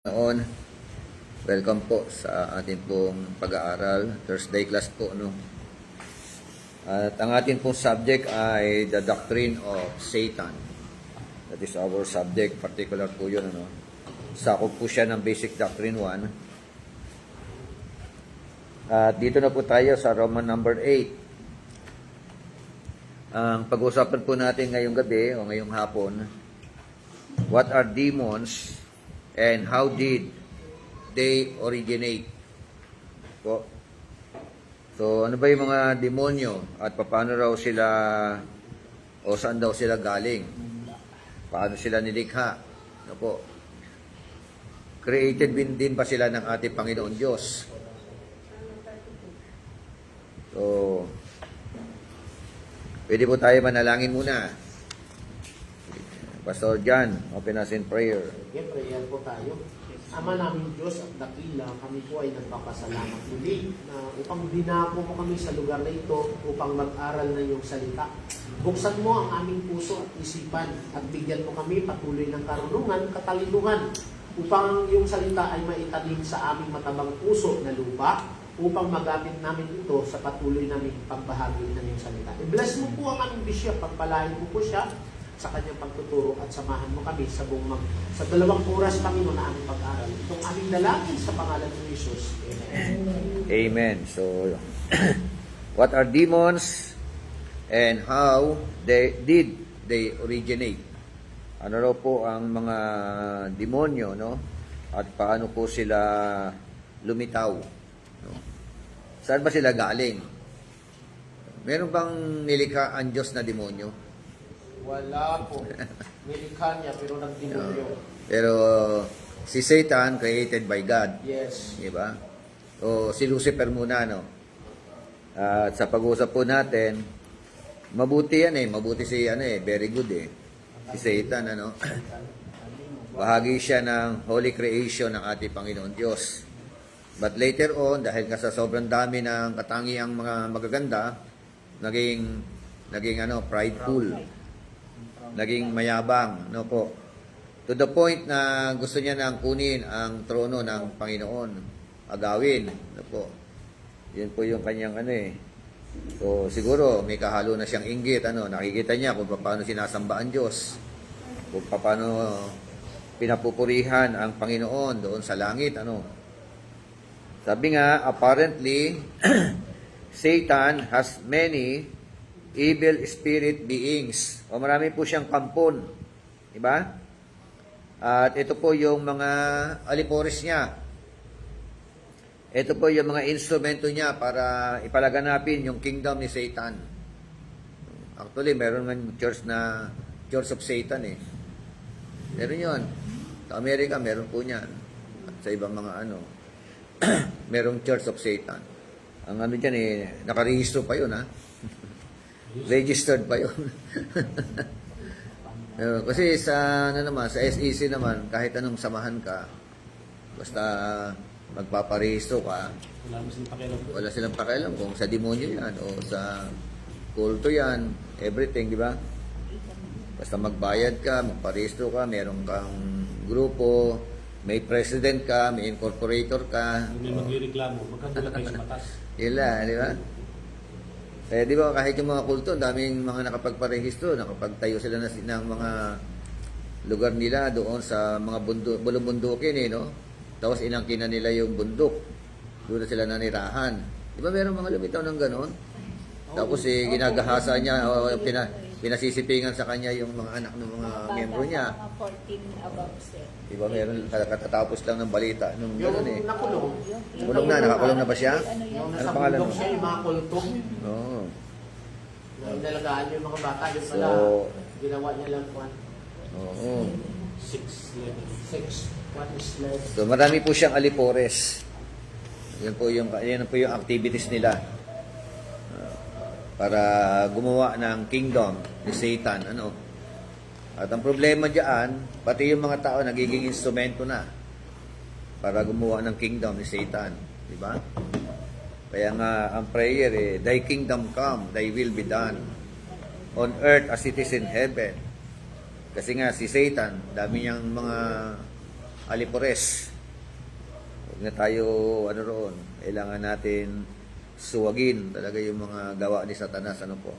Noon, welcome po sa ating pong pag-aaral, Thursday class po, no? At ang ating pong subject ay the doctrine of Satan. That is our subject, particular po yun, ano? Sakop po siya ng Basic Doctrine 1. At dito na po tayo sa Roman number 8. Ang pag-uusapan po natin ngayong gabi o ngayong hapon, what are demons and how did they originate? Po. So, ano ba yung mga demonyo at paano raw sila o saan daw sila galing? Paano sila nilikha? Ano po? Created din ba sila ng ating Panginoon Diyos? So, pwede po tayo manalangin muna. Pastor John, open us in prayer. Okay, prayer po tayo. Ama namin Diyos at dakila, kami po ay nagpapasalamat muli na upang dinako mo kami sa lugar na ito upang mag-aral na iyong salita. Buksan mo ang aming puso at isipan at bigyan mo kami patuloy ng karunungan, katalinuhan upang iyong salita ay maitanim sa aming matabang puso na lupa upang magamit namin ito sa patuloy naming pagbahagi ng iyong salita. I-bless mo po ang aming bishop, pagpalain mo po siya sa kanyang pagtuturo at samahan mo kami sa sa 2 oras, Panginoon, na aming pag-aral. Itong aming dalangin sa pangalan ng Jesus. Amen. Amen. So, what are demons and how did they originate? Ano raw po ang mga demonyo, no? At paano po sila lumitaw? No? Saan ba sila galing? Meron bang nilikha ang Diyos na demonyo? Wala po. Nilikha niya pero nagdemonyo. Pero si Satan created by God. Yes. Diba? O si Lucifer muna, no? At sa pag-uusap po natin, mabuti yan mabuti si very good si Satan, ano? Bahagi siya ng holy creation ng ating Panginoon Diyos. But later on, dahil nga sa sobrang dami ng katangiang mga magaganda, naging prideful. Naging mayabang, no po. To the point na gusto niya nang kunin ang trono ng Panginoon, agawin, no po. Yun po yung kanyang So siguro may kahalo na siyang inggit, nakikita niya kung paano sinasamba ang Diyos, kung paano pinapupurihan ang Panginoon doon sa langit, Sabi nga, apparently Satan has many evil spirit beings. O marami po siyang kampon. Diba? At ito po yung mga alipores niya. Ito po yung mga instrumento niya para ipalaganapin yung kingdom ni Satan. Actually, meron nga church na Church of Satan Meron yun. Sa Amerika, meron po niyan. At sa ibang mga merong Church of Satan. Ang dyan nakarehistro pa yun, Registered pa yun. Kasi sa sa SEC naman, kahit anong samahan ka, basta magpaparehistro ka, wala silang pakialam kung sa demonyo yan o sa kulto yan, everything, di ba? Basta magbayad ka, magparehistro ka, meron kang grupo, may president ka, may incorporator ka. Hindi magreklamo, magkabulat kayo sa batas. Di ba? Di ba kahit yung mga kulto, daming mga nakapagparehistro, nakapagtayo sila ng mga lugar nila doon sa mga bulubundukin, Tapos inangkin na nila yung bundok. Doon na sila nanirahan. Di ba meron mga lumitaw ng ganon? Tapos ginagahasa niya, pinasisipingan sa kanya yung mga anak ng mga miyembro niya. 14 above, sir. Di ba meron, katatapos lang ng balita nung ganon Yung nakulong. Kulong na, nakakulong na ba siya? Yung Ano nasa pangalan bundok mo? siya, yung mga kultong. Oo. Na inalagaan yung mga bata. Yung pala, ginawa niya lang Oo. 6. 1 is less. So marami po siyang alipores. Yan po yung activities nila. Para gumawa ng kingdom ni Satan, At ang problema diyan, pati yung mga tao nagiging instrumento na para gumawa ng kingdom ni Satan, di ba? Kaya nga ang prayer thy kingdom come, thy will be done on earth as it is in heaven. Kasi nga si Satan, dami niyang mga alipores. Huwag na tayo, ano roon, kailangan natin suwagin talaga yung mga gawa ni Satanas. Ano po?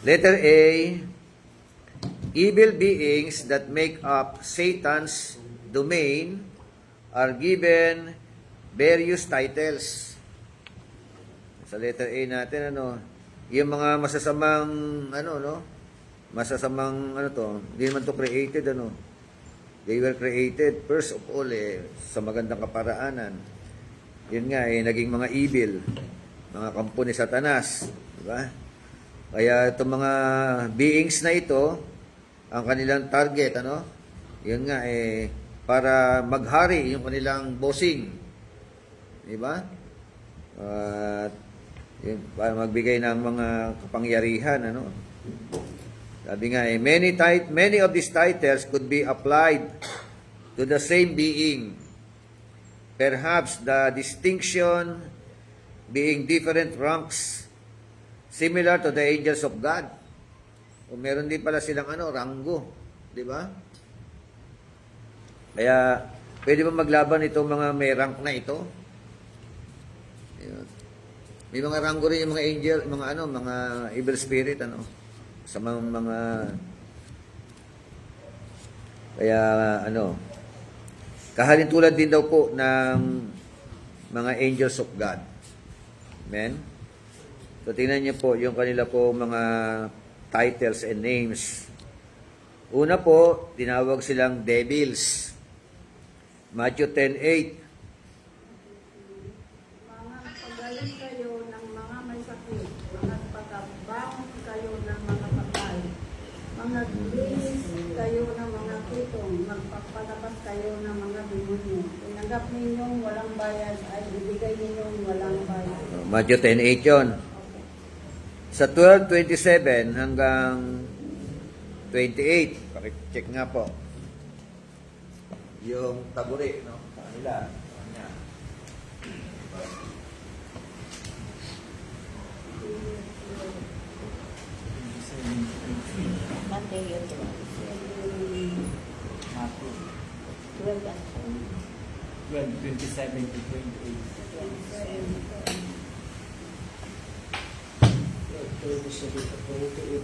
Letter A, evil beings that make up Satan's domain are given various titles. Sa letter A natin, ano, yung mga masasamang, ano, no? Masasamang, ano to, hindi naman to created, ano. They were created, first of all, sa magandang kaparaanan. Yun nga, naging mga evil, mga kampo ni Satanas. Diba? Kaya itong mga beings na ito, ang kanilang target, ano? Yun nga, para maghari yung kanilang bossing. Diba? At yun, para magbigay ng mga kapangyarihan, ano? Sabi nga, many of these titles could be applied to the same being. Perhaps the distinction being different ranks, similar to the angels of God. O meron din pala silang ranggo, di ba? Kaya pwede ba maglaban itong mga may rank na ito? Ayun. May mga ranggo rin yung mga angel, mga evil spirit, sa mga kaya kahalin tulad din daw po ng mga angels of God. Amen? So, tingnan niyo po yung kanila po mga titles and names. Una po, tinawag silang devils. Matthew 10:8. Mga pagaling kayo ng mga may sakit, mga pagkabangon kayo ng mga patay, mga linis kayo ng mga kitong, magpapalabas kayo ng mga demonyo. Tinanggap ninyong walang bayad ay ibigay ninyong walang bayad. Matthew 10:8 yun. Sa 12:27 hanggang 28, pakicheck nga po. Yung taburi, no? Kanila. Kanya. Monday yun, di ba? 12 and 27 to 28. 28.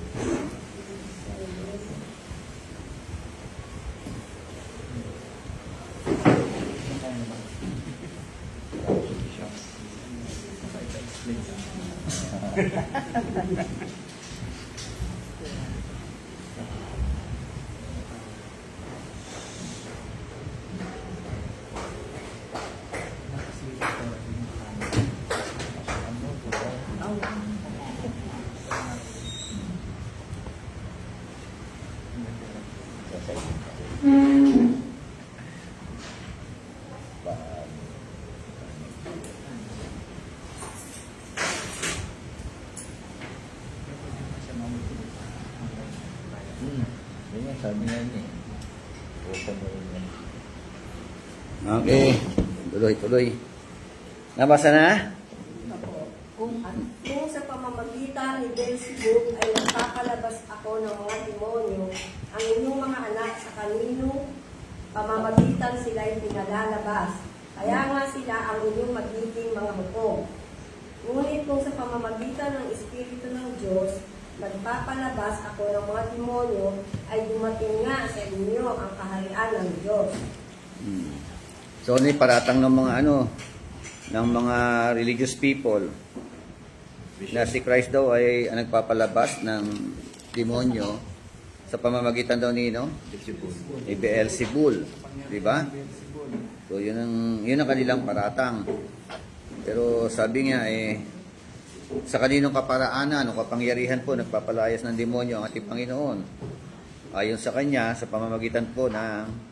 Yun nga, sabi nga niya. Okay. Tuloy. Nabasa na? Kung sa pamamagitan ni Beelzebub ay nagpapalabas ako ng mga demonyo, ang inyong mga anak sa kanino pamamagitan sila ay pinalalabas. Kaya nga sila ang inyong magiging mga hukong. Ngunit kung sa pamamagitan ng Espiritu ng Diyos, nagpapalabas ako ng mga demonyo, ay dumating nga sa inyo ang kaharian ng Diyos. So, ano yung paratang ng mga ng mga religious people na si Christ daw ay nagpapalabas ng demonyo sa pamamagitan daw ni Beelzebul, di ba? So yun ang kanilang paratang. Pero sabi nga sa kaninong kaparaanan o kapangyarihan po nagpapalayas ng demonyo ang ating Panginoon. Ayon sa kanya sa pamamagitan po ng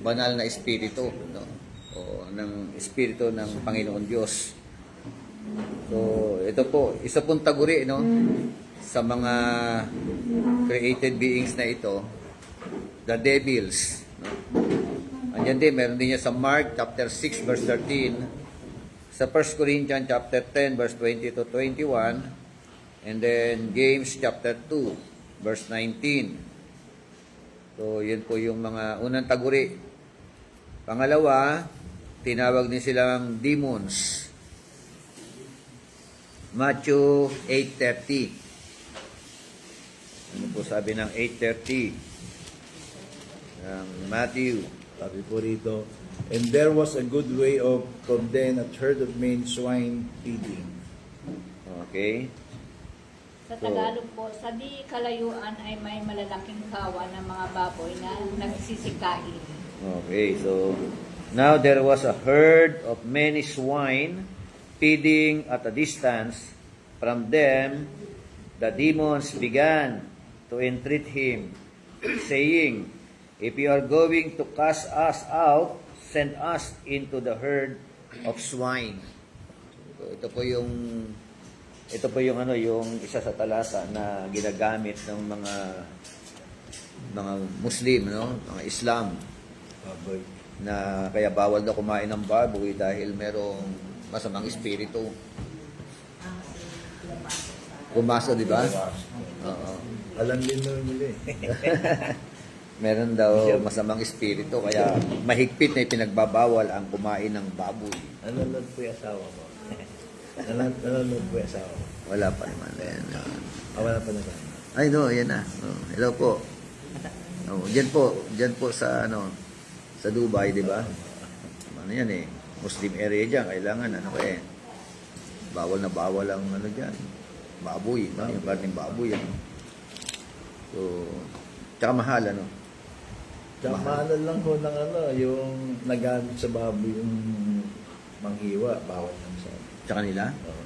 banal na espiritu, no? O ng espiritu ng Panginoon Diyos. So, ito po, isa pong taguri, no? Sa mga created beings na ito, the devils, no? Andiyan din, meron din niya sa Mark chapter 6 verse 13, sa 1 Corinthians chapter 10 verse 20 to 21, and then James chapter 2 verse 19. So, yun po yung mga unang taguri. Pangalawa, tinawag din silang demons. Matthew 8:30. Ano po sabi ng 8:30? Ng Matthew. Sabi po rito, and there was a good way of from then a herd of men swine feeding. Okay. Sa Tagalog po, sa di kalayuan ay may malalaking kawan ng mga baboy na nagsisikain. Okay, so now there was a herd of many swine feeding at a distance from them. The demons began to entreat him, saying, if you are going to cast us out, send us into the herd of swine. So, ito po yung ano, yung isa sa talata na ginagamit ng mga Muslim, no, mga Islam, Baboy. na kaya bawal na kumain ng baboy dahil merong masamang espiritu. Pumasok, di ba? Oo. Alam din naman nila eh. Meron daw masamang espiritu kaya mahigpit na ipinagbabawal ang kumain ng baboy. Nanonood po yung asawa ko. Nanonood po yung asawa ko. Wala pa naman. Ayan. Wala pa na Ay, no, yan na. Oh, hello po. Oh, diyan po sa sa Dubai, di ba? Ano yan eh, Muslim area diyan, kailangan bawal na bawal ang diyan. Baboy, no? Yung karning baboy yan. So, tsaka mahal Tsaka mahal lang ho ng yung nagamit sa baboy yung manghiwa, bawal lang sa. Tsaka nila. Oo.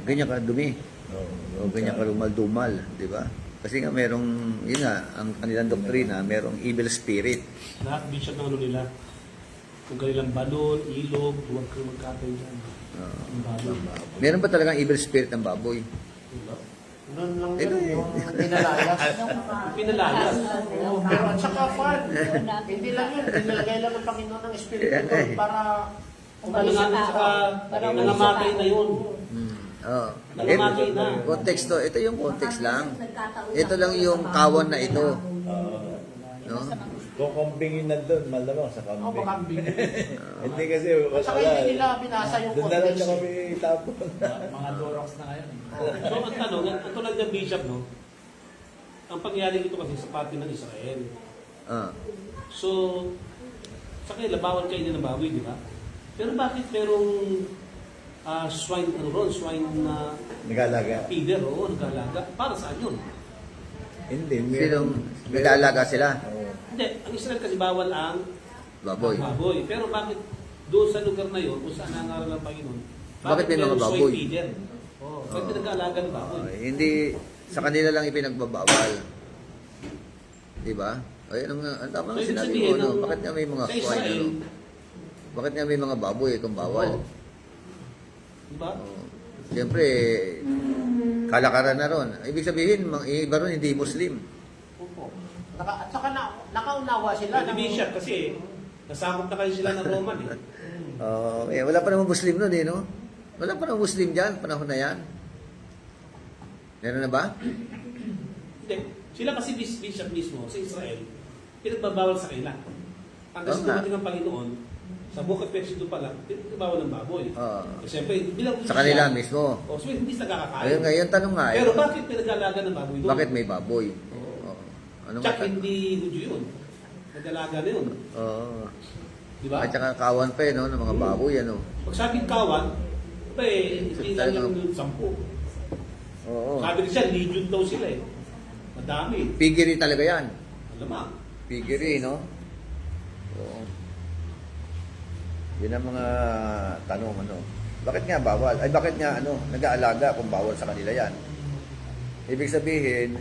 Ganyan ka dumi. Oo. O ganyan ka rumal-dumal, di ba? Kasi nga merong, yun nga, ang kanilang doktrina, merong evil spirit. Lahat bishop ng nila. Kung kanilang balon, ilog, huwag kayo magkatay dyan. Yung balon. Meron ba talagang evil spirit ng baboy? Noon lang yun, yung pinalayas. Pinalayas. Oo, pero at saka Fard, hindi lang yun, nilagay lang ng Panginoon ng Espiritu doon para Nangamatay na yun. Oo. Nangamatay na. Konteksto, ito yung context lang. Ito lang yung kawan na ito. No? Kung kambing yun nandun, malamang sa o kambing. makambing. Hindi kasi, At saka hindi nila binasa yung doon na lang context. siya kami tapon. Mga Dorox na ngayon. So, ang tanong, ang tulad ng bishop, no? Ang pangyayari dito kasi sa parte ng Israel. Ah. So, sa kanila, bawal kayo din ng baboy, di ba? Pero bakit merong swine, swine na Nag-alaga. feeder, nag-alaga? Para saan yun? Hindi. Sinong nag-aalaga sila? Oo. Hindi, ang Israel kasi bawal ang Baboy. baboy. Pero bakit doon sa lugar na yun, kung saan nangaral ang Panginoon, Bakit may mga merong baboy? swine feeder? Bakit nag-aalaga ng baboy? Hindi, sa kanila lang ipinagbabawal. Di ba? Ay, ang tama nga So, ibig sinabi sabihin, mo, no? Bakit nga may mga sa swine, Israel, Bakit nga may mga baboy kung bawal? di ba? Oh. Siyempre, kalakaran na ron. Ibig sabihin, iba ron hindi Muslim. Opo. At saka nakaunawa sila. Hindi bishop kasi nasakop na kayo sila ng Roman eh. Wala pa namang Muslim nun no? Wala pa namang Muslim dyan, panahon na yan. Meron na ba? Hindi. Sila kasi bishop mismo sa Israel, pinagbabawal sa kanila. Hanggang Oo sa nga. dumating ang Panginoon, sa Book of Exodus pa lang, pinagbabawal ng baboy. Oo. Siyempre, bilang Sa kanila mismo. so hindi sila kakakain. Ayun nga, yung tanong nga. Pero bakit pinag-alaga ng baboy doon? Bakit may baboy? Oo. Ano nga? Tsak, hindi Hudyo yun. Nag-alaga na yun. Oo. Di ba? At saka kawan pa no, ng mga baboy, Pag sabing kawan, hindi lang yung 10. Oo. Sabi ko siya, legion daw sila eh. Madami. Piggery talaga yan. Alamang. Piggery, no? Oo. Yun ang mga tanong, Bakit nga bawal? Ay, bakit nga, nag-aalaga kung bawal sa kanila yan? Ibig sabihin,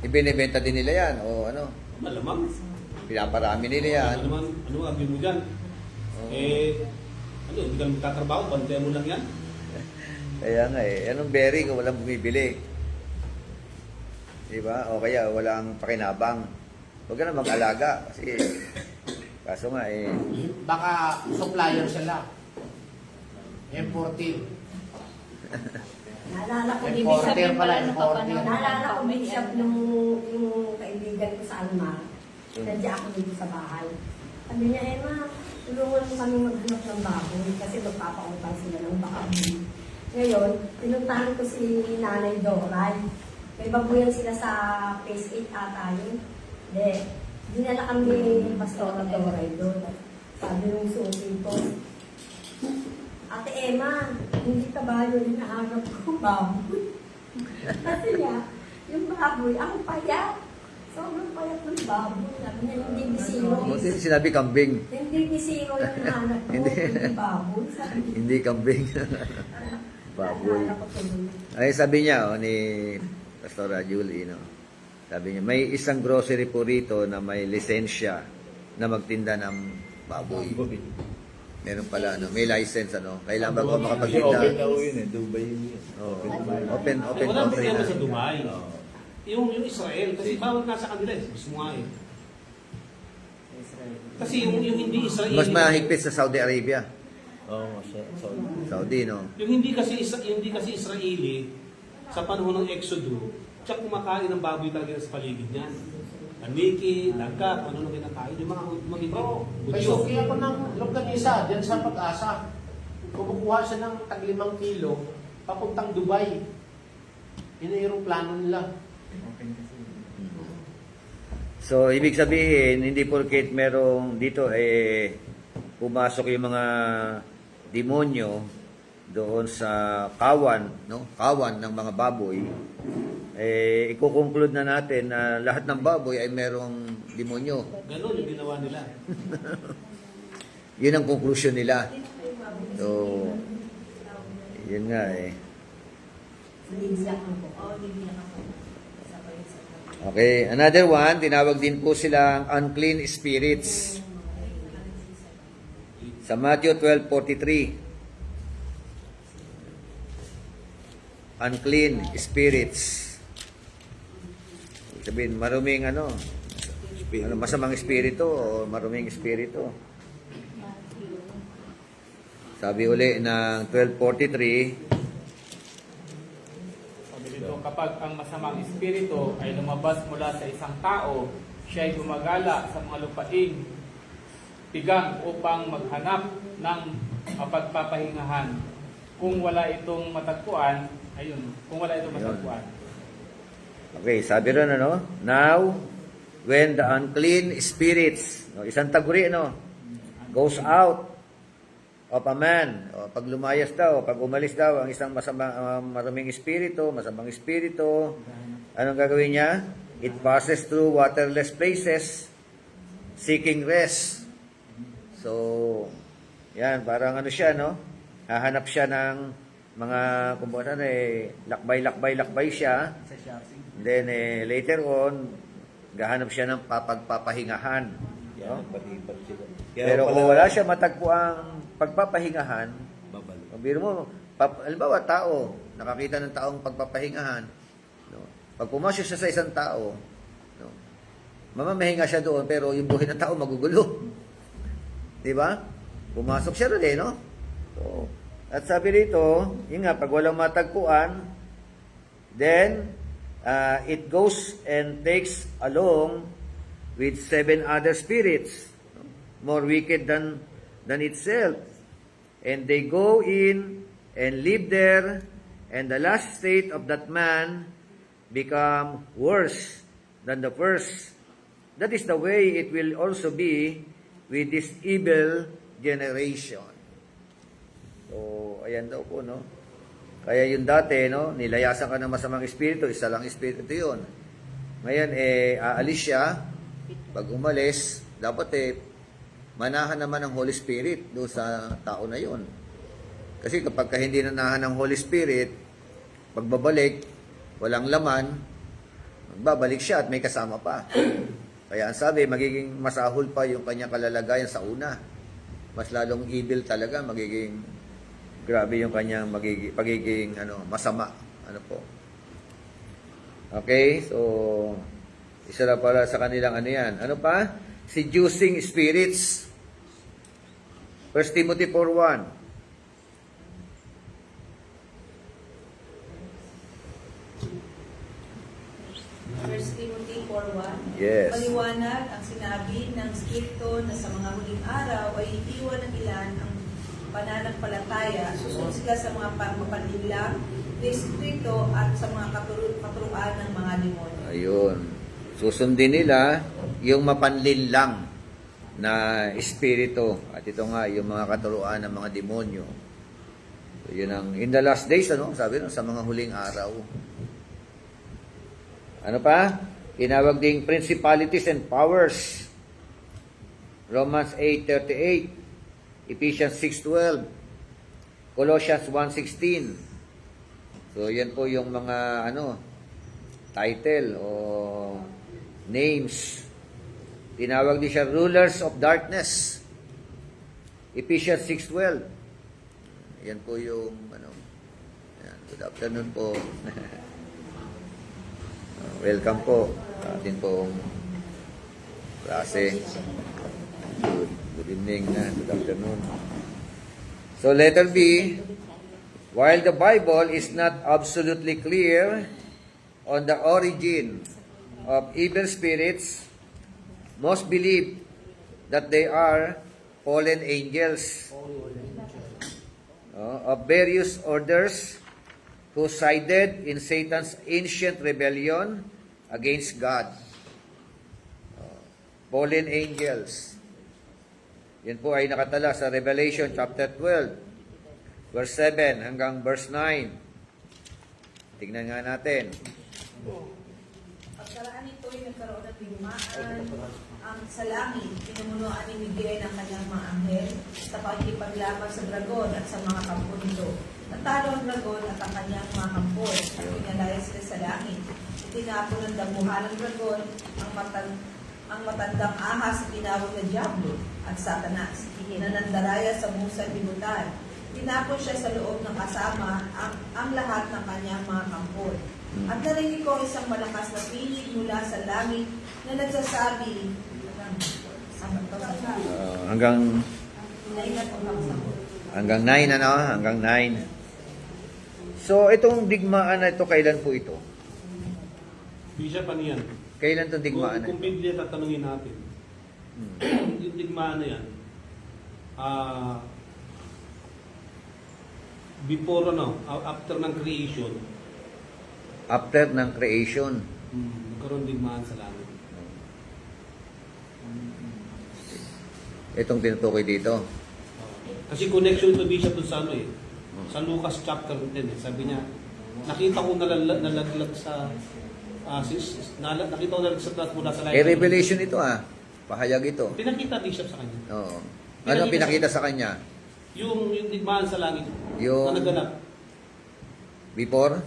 ibinibenta din nila yan, o Malamang. pinaparami nila yan. Ano ang mo dyan? Oo. Hindi ka magtatrabaho, bantay mo lang yan. Kaya nga anong berry kung walang bumibili? Diba? O kaya walang pakinabang. Huwag ka na mag-alaga kasi kaso nga Baka supplier sila. Imported. Naalala ko, May ibig porter sabihin pala, pala, imported. naalala ko, bishop, yung kaibigan ko sa Alma, nandiyan ako dito sa bahay. Sabi niya, Emma, tulungan mo kami maghanap ng baboy kasi magpapautang sila ng baboy. Ngayon, pinuntahan ko si Nanay Doray. May babuyan sila sa Phase 8 ata yun. Dinala kami ni Pastora Doray doon. Sabi nung suki ko, Ate Emma, hindi ka ba yun hinahanap ko baboy? Kasi niya, yung baboy, ang payat. Sobrang payat ng baboy. Sabi niya, hindi bisiro. Buti sinabi kambing. Hindi bisiro yung hanap ko, Hindi. hindi baboy. Sabi niya. Hindi kambing. Baboy. Hanap ko tuloy. Ay, sabi niya, ni Pastora Julie, sabi niya, may isang grocery po rito na may lisensya na magtinda ng baboy. Meron pala, may license, Kailangan ba ko Kasi makapagtinda? open na yun eh. Dubai yun. Oh, open Walang country problema na. sa Dubai. Yung Israel, kasi bawal nga sa kanila eh. Gusto mo nga eh. Kasi yung hindi Israeli. Mas mahigpit sa Saudi Arabia. Oo, Saudi, Yung hindi kasi Israeli sa panahon ng Exodo, siya kumakain ng baboy talaga sa paligid niya. Aniki, lagka, kung ano nang kinakain, yung mga magiging Bro, may budyo. suki ako ng longganisa dyan sa Pag-asa. Kumukuha siya ng tag 5 kilo, papuntang Dubai. Ina-aeroplano nila. So, ibig sabihin, hindi porket merong dito, pumasok yung mga demonyo doon sa kawan, kawan ng mga baboy, iko-conclude na natin na lahat ng baboy ay merong demonyo. Ganon yung ginawa nila. Yun ang conclusion nila. So, yun nga Libya ako. Oo, Libya ako. Isa pa yun sa Okay, another one, tinawag din po silang unclean spirits. Sa Matthew 12:43. Unclean spirits. Sabihin, maruming masamang espiritu o maruming espiritu. Sabi uli ng 12:43, Sabi dito, kapag ang masamang espiritu ay lumabas mula sa isang tao, siya ay gumagala sa mga lupaing tigang upang maghanap ng mapagpapahingahan. Kung wala itong matagpuan, kung wala itong matagpuan. Okay, sabi rin now, when the unclean spirits, isang taguri, goes out of a man, pag lumayas daw, pag umalis daw, ang isang masamang espiritu, anong gagawin niya? It passes through waterless places, seeking rest. So, yan, parang siya, hahanap siya ng mga, kumbaga lakbay siya. Then, later on, gahanap siya ng pagpapahingahan. Yan, pag-ipat sila. Pero kung wala siya matagpuang pagpapahingahan, babalik. biro mo, halimbawa tao, nakakita ng taong pagpapahingahan, pag pumasok siya sa isang tao, mamamahinga siya doon, pero yung buhay ng tao magugulo. Di ba? Pumasok siya rin So, at sabi rito, yun nga, pag walang matagpuan, then, it goes and takes along with 7 other spirits, more wicked than itself. And they go in and live there, and the last state of that man become worse than the first. That is the way it will also be with this evil generation. So, ayan daw po, Kaya yung dati, nilayasan ka ng masamang espiritu, isa lang espiritu yun. Ngayon, aalis siya. Pag umalis, dapat manahan naman ng Holy Spirit doon sa tao na yun. Kasi kapag hindi nanahan ng Holy Spirit, pagbabalik, walang laman, magbabalik siya at may kasama pa. Kaya ang sabi, magiging masahol pa yung kanyang kalalagayan sa una. Mas lalong evil talaga, magiging grabe yung kanyang pagiging masama. Okay, so isa na para sa kanilang yan. Ano pa? Seducing spirits. 1 Timothy 4:1. First Timothy 4:1. Yes. Paliwanag ang sinabi ng Skripto na sa mga huling araw ay pananampalataya, susunod sila sa mga mapanlinlang na espiritu at sa mga katuruan ng mga demonyo. Ayun. Susundin nila yung mapanlinlang na espiritu. At ito nga, yung mga katuruan ng mga demonyo. So, yun ang, in the last days, sabi sa mga huling araw. Ano pa? Tinawag ding principalities and powers. Romans 8:38. Ephesians 6:12. Colossians 1:16. So, yan po yung mga, title o names. Tinawag din siya rulers of darkness. Ephesians 6:12. Yan po yung, yan. Good afternoon po. Welcome po sa ating pong klase. Good evening na. Good afternoon. So, letter B. While the Bible is not absolutely clear on the origin of evil spirits, most believe that they are fallen angels of various orders who sided in Satan's ancient rebellion against God. Fallen angels. Yan po ay nakatala sa Revelation chapter 12, verse 7 hanggang verse 9. Tingnan nga natin. Pagkaraan nito ay nagkaroon ng digmaan ang sa langit, pinumunuan ni Miguel ng kanyang mga anghel sa pagkipaglaban sa dragon at sa mga kampo nito. Natalo ang dragon at ang kanyang mga kampo at pinalaya sila sa langit. Itinapon ng damuhan ng dragon ang matandang ahas na tinawag na Diablo at Satanas na nandaraya sa musang libutan. Tinapon siya sa loob ng kasama ang lahat ng kanyang mga kampon. At narinig ko isang malakas na pinig mula sa langit na nagsasabi Hanggang 9, Hanggang 9. So, itong digmaan na ito, kailan po ito? Bishop, ano yan? Kailan itong digmaan na Kung ito? Biblia tatanungin natin, yung digmaan na yan, before after ng creation, After ng creation. nagkaroon digmaan sa langit. Itong tinutukoy dito. Kasi connection ito, Bishop, dun sa sa Lucas chapter 10, sabi niya, nakita ko nalaglag sa nakita ko nalaglag sa taas mula sa langit. Revelation ito Pahayag ito. Pinakita, Bishop, sa kanya. Oo. Ano pinakita sa kanya? Yung digmaan sa langit Yung- na naganap. Before?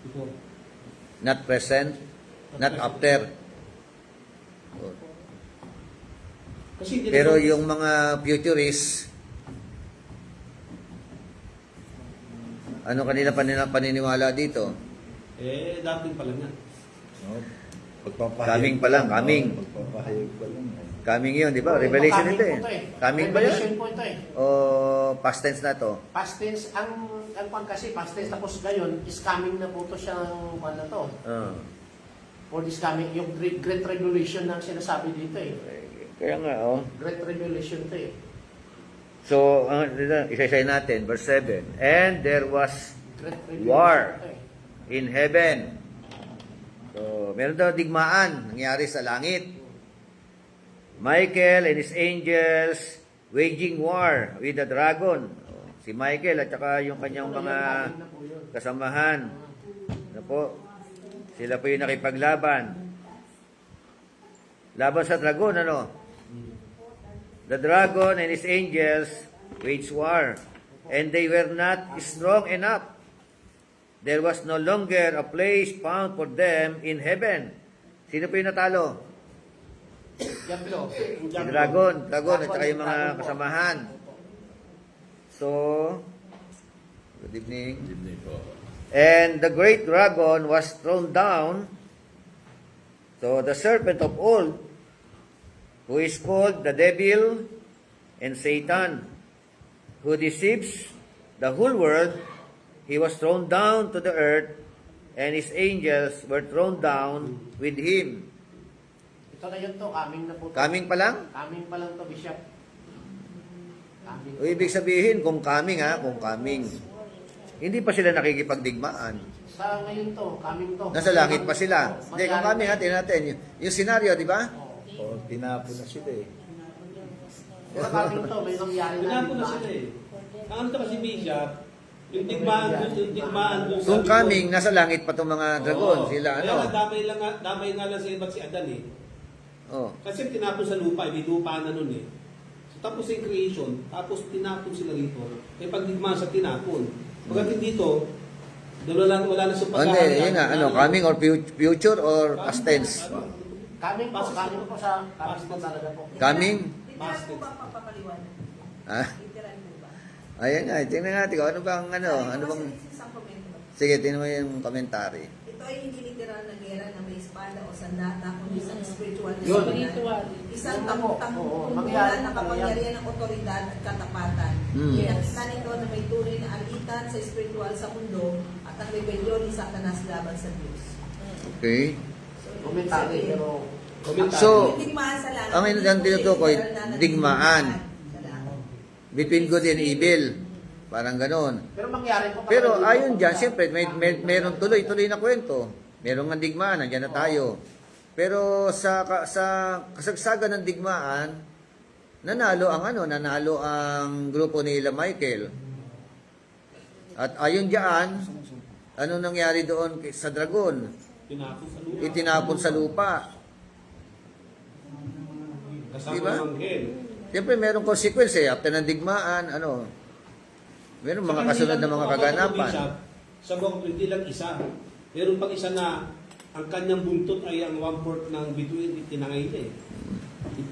Before. Not present? Not after? Kasi hindi Pero na- yung mga futurists, ano kanila paniniwala dito? dati pa lang yan. Coming pa lang, coming. Pagpapahayag pa lang. Coming yun, di ba? Revelation ito eh. Coming ba Revelation yan? po ito eh. O past tense na to? Past tense, ang kasi past tense tapos ngayon is coming na po ito siyang ano to. For this coming, yung Great Tribulation na sinasabi dito eh. Kaya nga, Great Tribulation to eh. So, isa-isay natin, verse 7. And there was Great Tribulation war to eh. in heaven. So, meron daw digmaan nangyari sa langit. Michael and his angels waging war with the dragon. Si Michael at saka yung kanyang mga kasamahan. Ano po? Sila po yung nakipaglaban. Laban sa dragon, The dragon and his angels waged war, and they were not strong enough. There was no longer a place found for them in heaven. Sino po yung natalo? Diablo. Si dragon at saka yung mga kasamahan. So, good evening. And the great dragon was thrown down. So, the serpent of old, who is called the devil and Satan, who deceives the whole world, he was thrown down to the earth, and his angels were thrown down with him. Ito na yun to, coming na po to. Coming pa lang? Coming pa lang to, Bishop. Coming. O ibig sabihin, kung coming, hindi pa sila nakikipagdigmaan. Sa ngayon to, coming to. Nasa langit pa sila. Hindi, kung coming, tingnan natin. Yung scenario, di ba? O, tinapon na sila eh. Pero coming to, may nangyari na. Pinapo na sila eh. Ang ano to kasi Bishop, yung digmaan doon sa... Kung coming, nasa langit pa itong mga dragon. Oo. Sila, Kaya nga, ano? damay nga lang sa iba't si Adan eh. Oh. Kasi tinapon sa lupa, may lupa na nun eh. So, tapos yung creation, tapos tinapon sila rito. Eh pag digmaan sa tinapon. Pagdating dito, wala na sa Hindi, yun nga, ano, coming or future or past tense? Coming po sa coming po talaga po. Coming? Literal po ba papapaliwanag? Ah, Literal po ba? ayan nga, tingnan natin kung ano bang, ano bang, Isang komento. sige, tingnan mo yung commentary. Ito ay hindi literal na gera na may espada o sandata, kundi isang spiritual na Yun. simulan. Isang Yun na po. Oo, tangkong mangyari na kapangyarihan ng otoridad at katapatan. Hmm. Pinakita nito na may tunay na alitan sa spiritual sa mundo at ang rebelyon ni Satanas laban sa Diyos. Okay? Komentary, pero... So, digmaan sa langit. ang Hindi po tinutukoy, literal na digmaan. sa langit. Between good and evil. Parang ganon. Pero mangyari po. Pero ayon dyan, siyempre, meron tuloy na kwento. Merong nga digmaan, nandiyan na tayo. Pero sa kasagsagan ng digmaan, nanalo ang grupo ni Michael. At ayon diyan, ano nangyari doon sa dragon? Tinapon sa lupa. Itinapon sa lupa. Kasama Diba? ng anghel. Siyempre, merong consequence eh. After ng digmaan, meron mga kasunod na mga kaganapan. Sa buong hindi lang isa. Meron pang isa na ang kanyang buntot ay ang 1/4 ng bituin tinangay niya eh.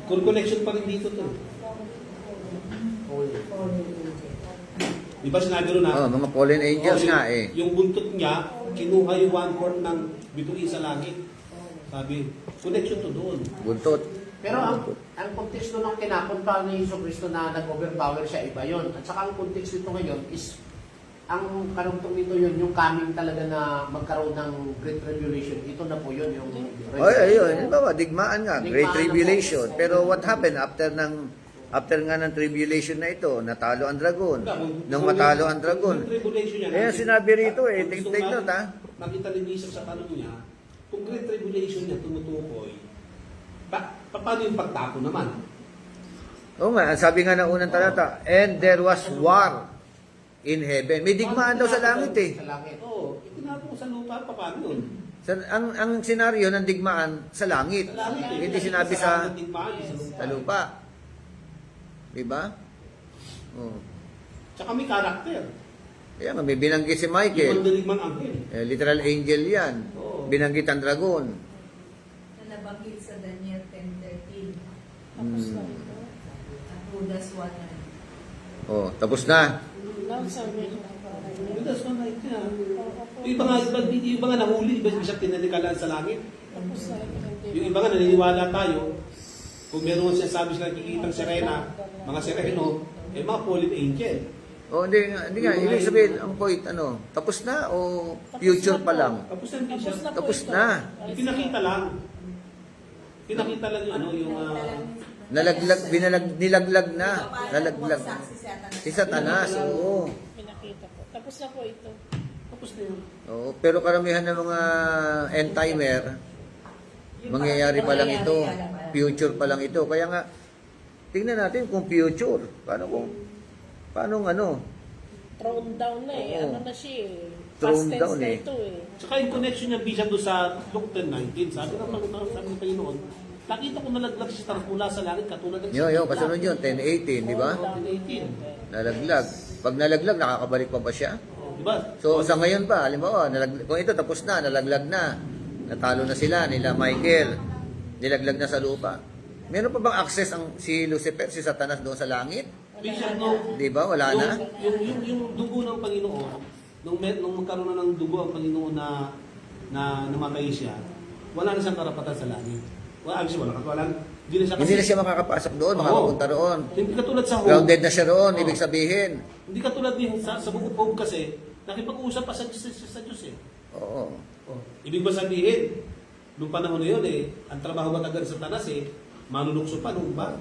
Connection pa rin dito to. Di ba sinabi rin na? Mga fallen angels nga eh. Yung buntot niya, kinuha yung 1/4 ng bituin sa langit. Sabi, connection to doon. Buntot. Pero ang konteksto ng kinapunta ni Hesus Kristo na nag-overpower siya, iba yun. At saka ang konteksto nito ngayon is, ang karugtong nito yun, yung coming talaga na magkaroon ng Great Tribulation. Ito na po yun, yung... Ayun. Halimbawa, digmaan nga. Great Digmaan tribulation. na po. Pero what happened after nga ng tribulation na ito? Natalo ang dragon. Nung matalo ang dragon. Kung tribulation niya, Eh, sinabi rito eh. Take note ha. Nakita ni Bishop sa tanong niya, kung great tribulation niya tumutukoy, paano yung pagtapo naman? Oo nga, sabi nga ng unang talata, and there was war in heaven. May digmaan daw sa langit eh. Sa langit. Oo, itinapo ko sa lupa, paano yun? Ang senaryo ng digmaan sa langit. Sa langit eh. Hindi sinabi sa digmaan, sa lupa. lupa. Diba? Oh. Tsaka may karakter. Kaya nga, may binanggit si Yung Michael. mandirigman anghel. Literal angel yan. Oo. Binanggit ang dragon. Na nabanggit sa Daniel 10:13 Tapos na Hmm. ito. at Judas 1:9. Oh, tapos na. Lang sabi niya. That's one night niya. Yung iba nga nahuli, iba siya tinalikalan sa langit. Tapos na ito. Yung iba nga naniniwala tayo, kung meron siya sabi sila nakikitang sirena, mga sireno, mga fallen angel. Oh, hindi nga. Ibig sabihin, ang point, tapos na o future pa lang? Tapos na din siya. Tapos na. Pinakita lang. Pinakita lang yung Nilaglag na. Nalaglag. Si Satanas, oo. Pinakita po. Tapos na po ito. Tapos na yun. Oo, pero karamihan ng mga end timer, mangyayari pa lang ito. Future pa lang ito. Kaya nga, tingnan natin kung future. Paano Thrown down na eh. Oo. Ano na siya eh. Thrown Past tense down na eh. ito eh. Tsaka yung connection niya Bishop doon sa Luke 10:19, sabi ng Panginoon, nakita ko nalaglag si Satanas mula sa langit katulad ng Kasunod yun, 10:18, di ba? 10:18. Nalaglag. Pag nalaglag, nakakabalik pa ba siya? Di ba? So sa ngayon pa, halimbawa, kung ito tapos na, nalaglag na, natalo na sila, nila Michael, nilaglag na sa lupa. Meron pa bang access si Lucifer, si Satanas doon sa langit? Bishop, no, Di ba? Wala na? yung dugo ng Panginoon, nung magkaroon na ng dugo ang Panginoon na namatay siya, wala na siyang karapatan sa langit. Hindi na siya makakapasok doon, makapunta roon. Hindi katulad sa Hope. Grounded na siya roon, ibig sabihin. Hindi katulad din sa buong Hope kasi, nakipag-usap pa sa Diyos eh. Oo. Ibig ba sabihin, nung panahon na yun ang trabaho matagal sa Satanas manunukso pa nung ba?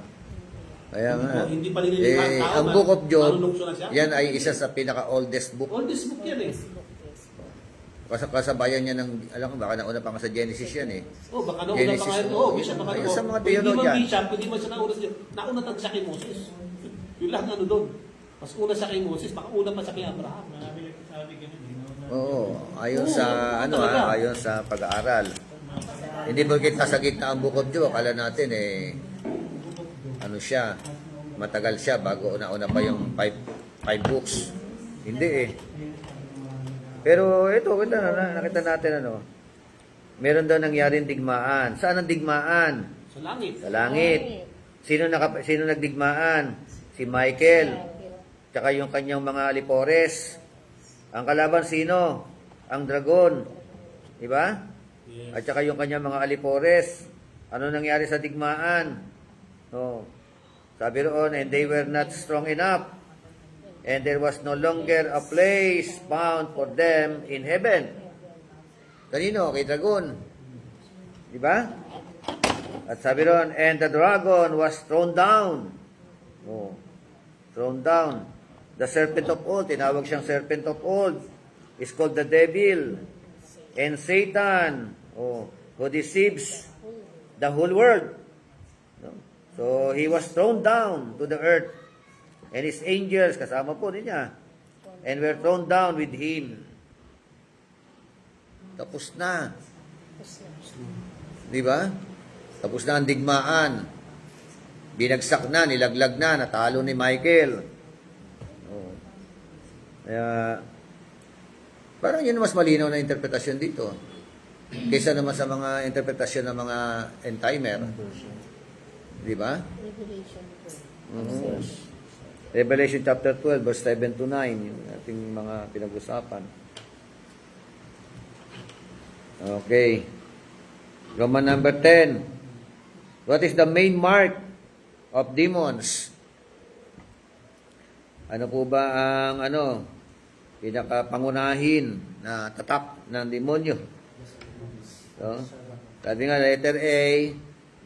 Kaya nga. Hindi pa nililipat ang tao Ang na Book of Job, manunungso na siya. yan ay isa sa pinaka-oldest book. Oldest book yan eh. Kasabayan niya ng, alam ko, baka nauna pa nga sa Genesis yan eh. Oh, baka nauna pa nga. Oh, Bishop, baka Ayun, nauna. sa mga Kung Hindi theologian. man Bishop, hindi man siya nauna sa nauna tag siya kay Moses. Yung lahat ano doon. Mas una siya kay Moses, baka una pa siya kay Abraham. Oo, ayon sa, Oo, talaga. ayon sa pag-aaral. Hindi mo kita sa gitna ang Book of Job, akala natin eh, ano siya, matagal siya bago una-una pa yung five books. Hindi eh. Pero ito, nakita natin ano, meron daw nangyaring digmaan. Saan ang digmaan? Sa langit. Sa langit. Sino nagdigmaan? Si Michael. Tsaka yung kanyang mga alipores. Ang kalaban sino? Ang dragon. Diba? Yes. At saka yung kanyang mga alipores. Ano nangyari sa digmaan? Oh. Sabi roon, and they were not strong enough. And there was no longer a place found for them in heaven. Kanino? Kay dragon. Diba? At sabi roon, and the dragon was thrown down. Oh. Thrown down. The serpent of old, tinawag siyang serpent of old, is called the devil. And Satan, who deceives the whole world. No? So, he was thrown down to the earth. And his angels, kasama po niya, and were thrown down with him. Tapos na. Di ba? Tapos na ang digmaan. Binagsak na, nilaglag na, natalo ni Michael. Oh. Kaya, parang yun mas malinaw na interpretasyon dito. Kaysa naman sa mga interpretasyon ng mga end-timer. Di ba? Revelation chapter 12, verse 7 to 9, yung ating mga pinag-usapan. Okay. Roman number 10. What is the main mark of demons? Ano po ba ang pinakapangunahin na tatak ng demonyo? So, sabi nga, letter A,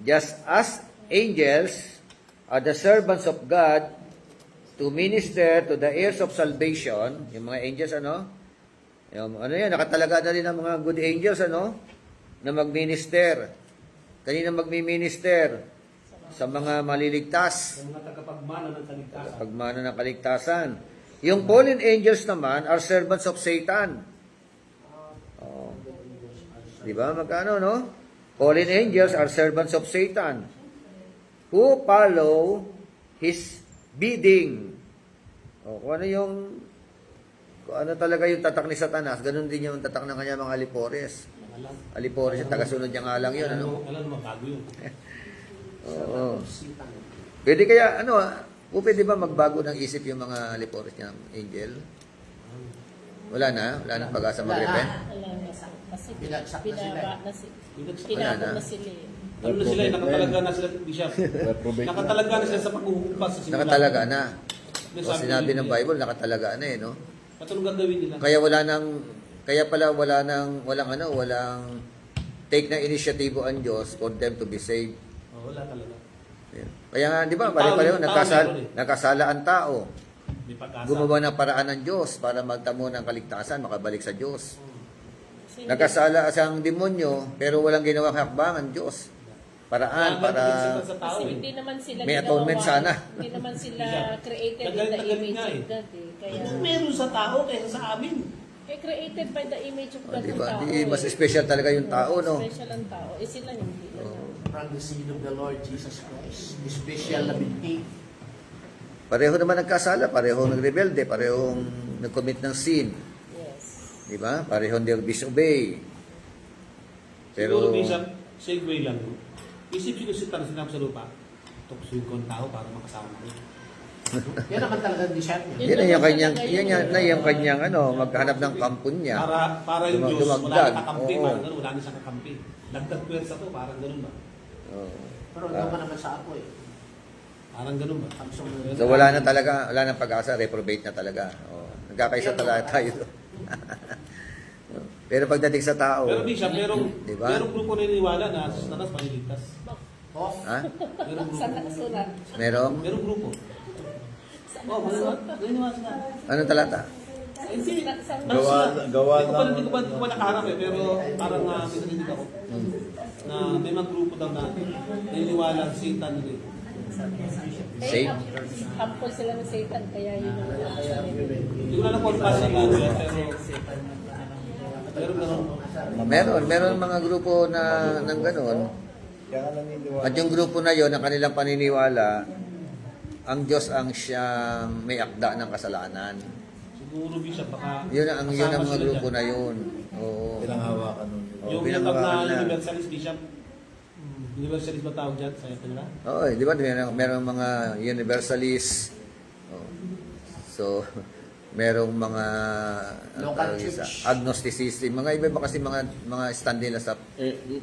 just as angels are the servants of God to minister to the heirs of salvation, yung mga angels, yung, nakatalaga na rin ang mga good angels, na magminister. Kanina magmi-minister sa mga maliligtas, Yung mga tagapagmana ng kaligtasan. pagmana ng kaligtasan. Yung fallen angels naman are servants of Satan. Oh. Di ba? Magkano, no? Fallen angels are servants of Satan who follow his bidding. O, kung ano talaga yung tatak ni Satanas, ganun din yung tatak ng kanya mga alipores. Alipores, yung tagasunod niya nga lang yun, Alam mo, bago yun. Oo. Pwede kaya, pwede ba magbago ng isip yung mga alipores niya, Angel? Wala na pag-asa mag-repent? Binagsak na sila. Tinapon na sila eh. Ano na sila, nakatalaga na sila, Bishop. Nakatalaga na sila sa paghuhupas sa simula. Nakatalaga na. May O, sinabi ng Bible, nakatalaga na eh, no? At anong gagawin nila? Kaya walang take na inisyatibo ang Diyos for them to be saved. Oh, wala talaga. Ayan. Kaya nga, di ba, Yung tao, pareho, yung tao meron eh. nakasala ang tao. May pag-asa. Gumawa ng paraan ng Diyos para magtamo ng kaligtasan, makabalik sa Diyos. Kasi Nakasala ang demonyo, pero walang ginawang hakbang ang Diyos. Paraan para... Sa tao, Kasi eh. hindi naman sila May atonement sana. Hindi naman sila created in the Tagal-tagal image nga of eh. God eh. Kaya, Meron sa tao kaysa sa amin. created by the image of God Di yung ba? tao. Di, mas special talaga yung tao, no? Special ang tao. Eh sila hindi. From the seed of the Lord Jesus Christ. Special na binti. Pareho naman nagkasala, pareho nagrebelde, parehong nag-commit ng sin. Yes. Di ba? Pareho disobey. Siguro, Pero, Bishop, segue lang. Isip si Satan sinabi sa lupa, tuksuin ko ang tao para makasama ko. Yan naman talaga Bishop. yan na yung kanyang, maghanap ng kampon niya. Para yung Diyos, wala Dumagdag. na kakampi, Oo. parang ganun, wala na siyang kakampi. Dagdag pwersa to, parang ganun ba? Oo. Pero hindi ka naman sa ako eh. Parang ganun ba? Samsung So wala na pag-asa, reprobate na talaga. Nagkakaisa talaga tayo. Pero pagdating sa tao, Pero Bishop, Di ba? merong grupo na iniwala na sa Satanas maliligtas. Oh, Ha? Merong grupo. Sa nakasulat. Merong? Merong grupo. Oh, maniniwala na. Anong talata? Hindi. Gawa Hindi ko pa nakaharap eh, pero parang may narinig ako. Na may mga grupo daw na naniniwala ang Satan nila eh. Safe? Hampol sila ng Satan, kaya yun ang Hindi ko na na-confess sa Google, pero Meron mga grupo na ng gano'n. Kaya nga naniniwala. At yung grupo na yon, ang kanilang paniniwala, ang Diyos ang siyang may akda ng kasalanan. siguro Bishop baka Yun ang kasama mga sila grupo dyan. na yun. Oo. Pinanghawakan nun. Yung pinagawa tinatawag na. na universalist Bishop. Universalist ba tawag dyan? Saya ko nila? Oo, di ba? Merong mga universalist. Oh. So, merong mga Local tawag isa, church. agnosticism. Mga iba kasi mga stand nila sa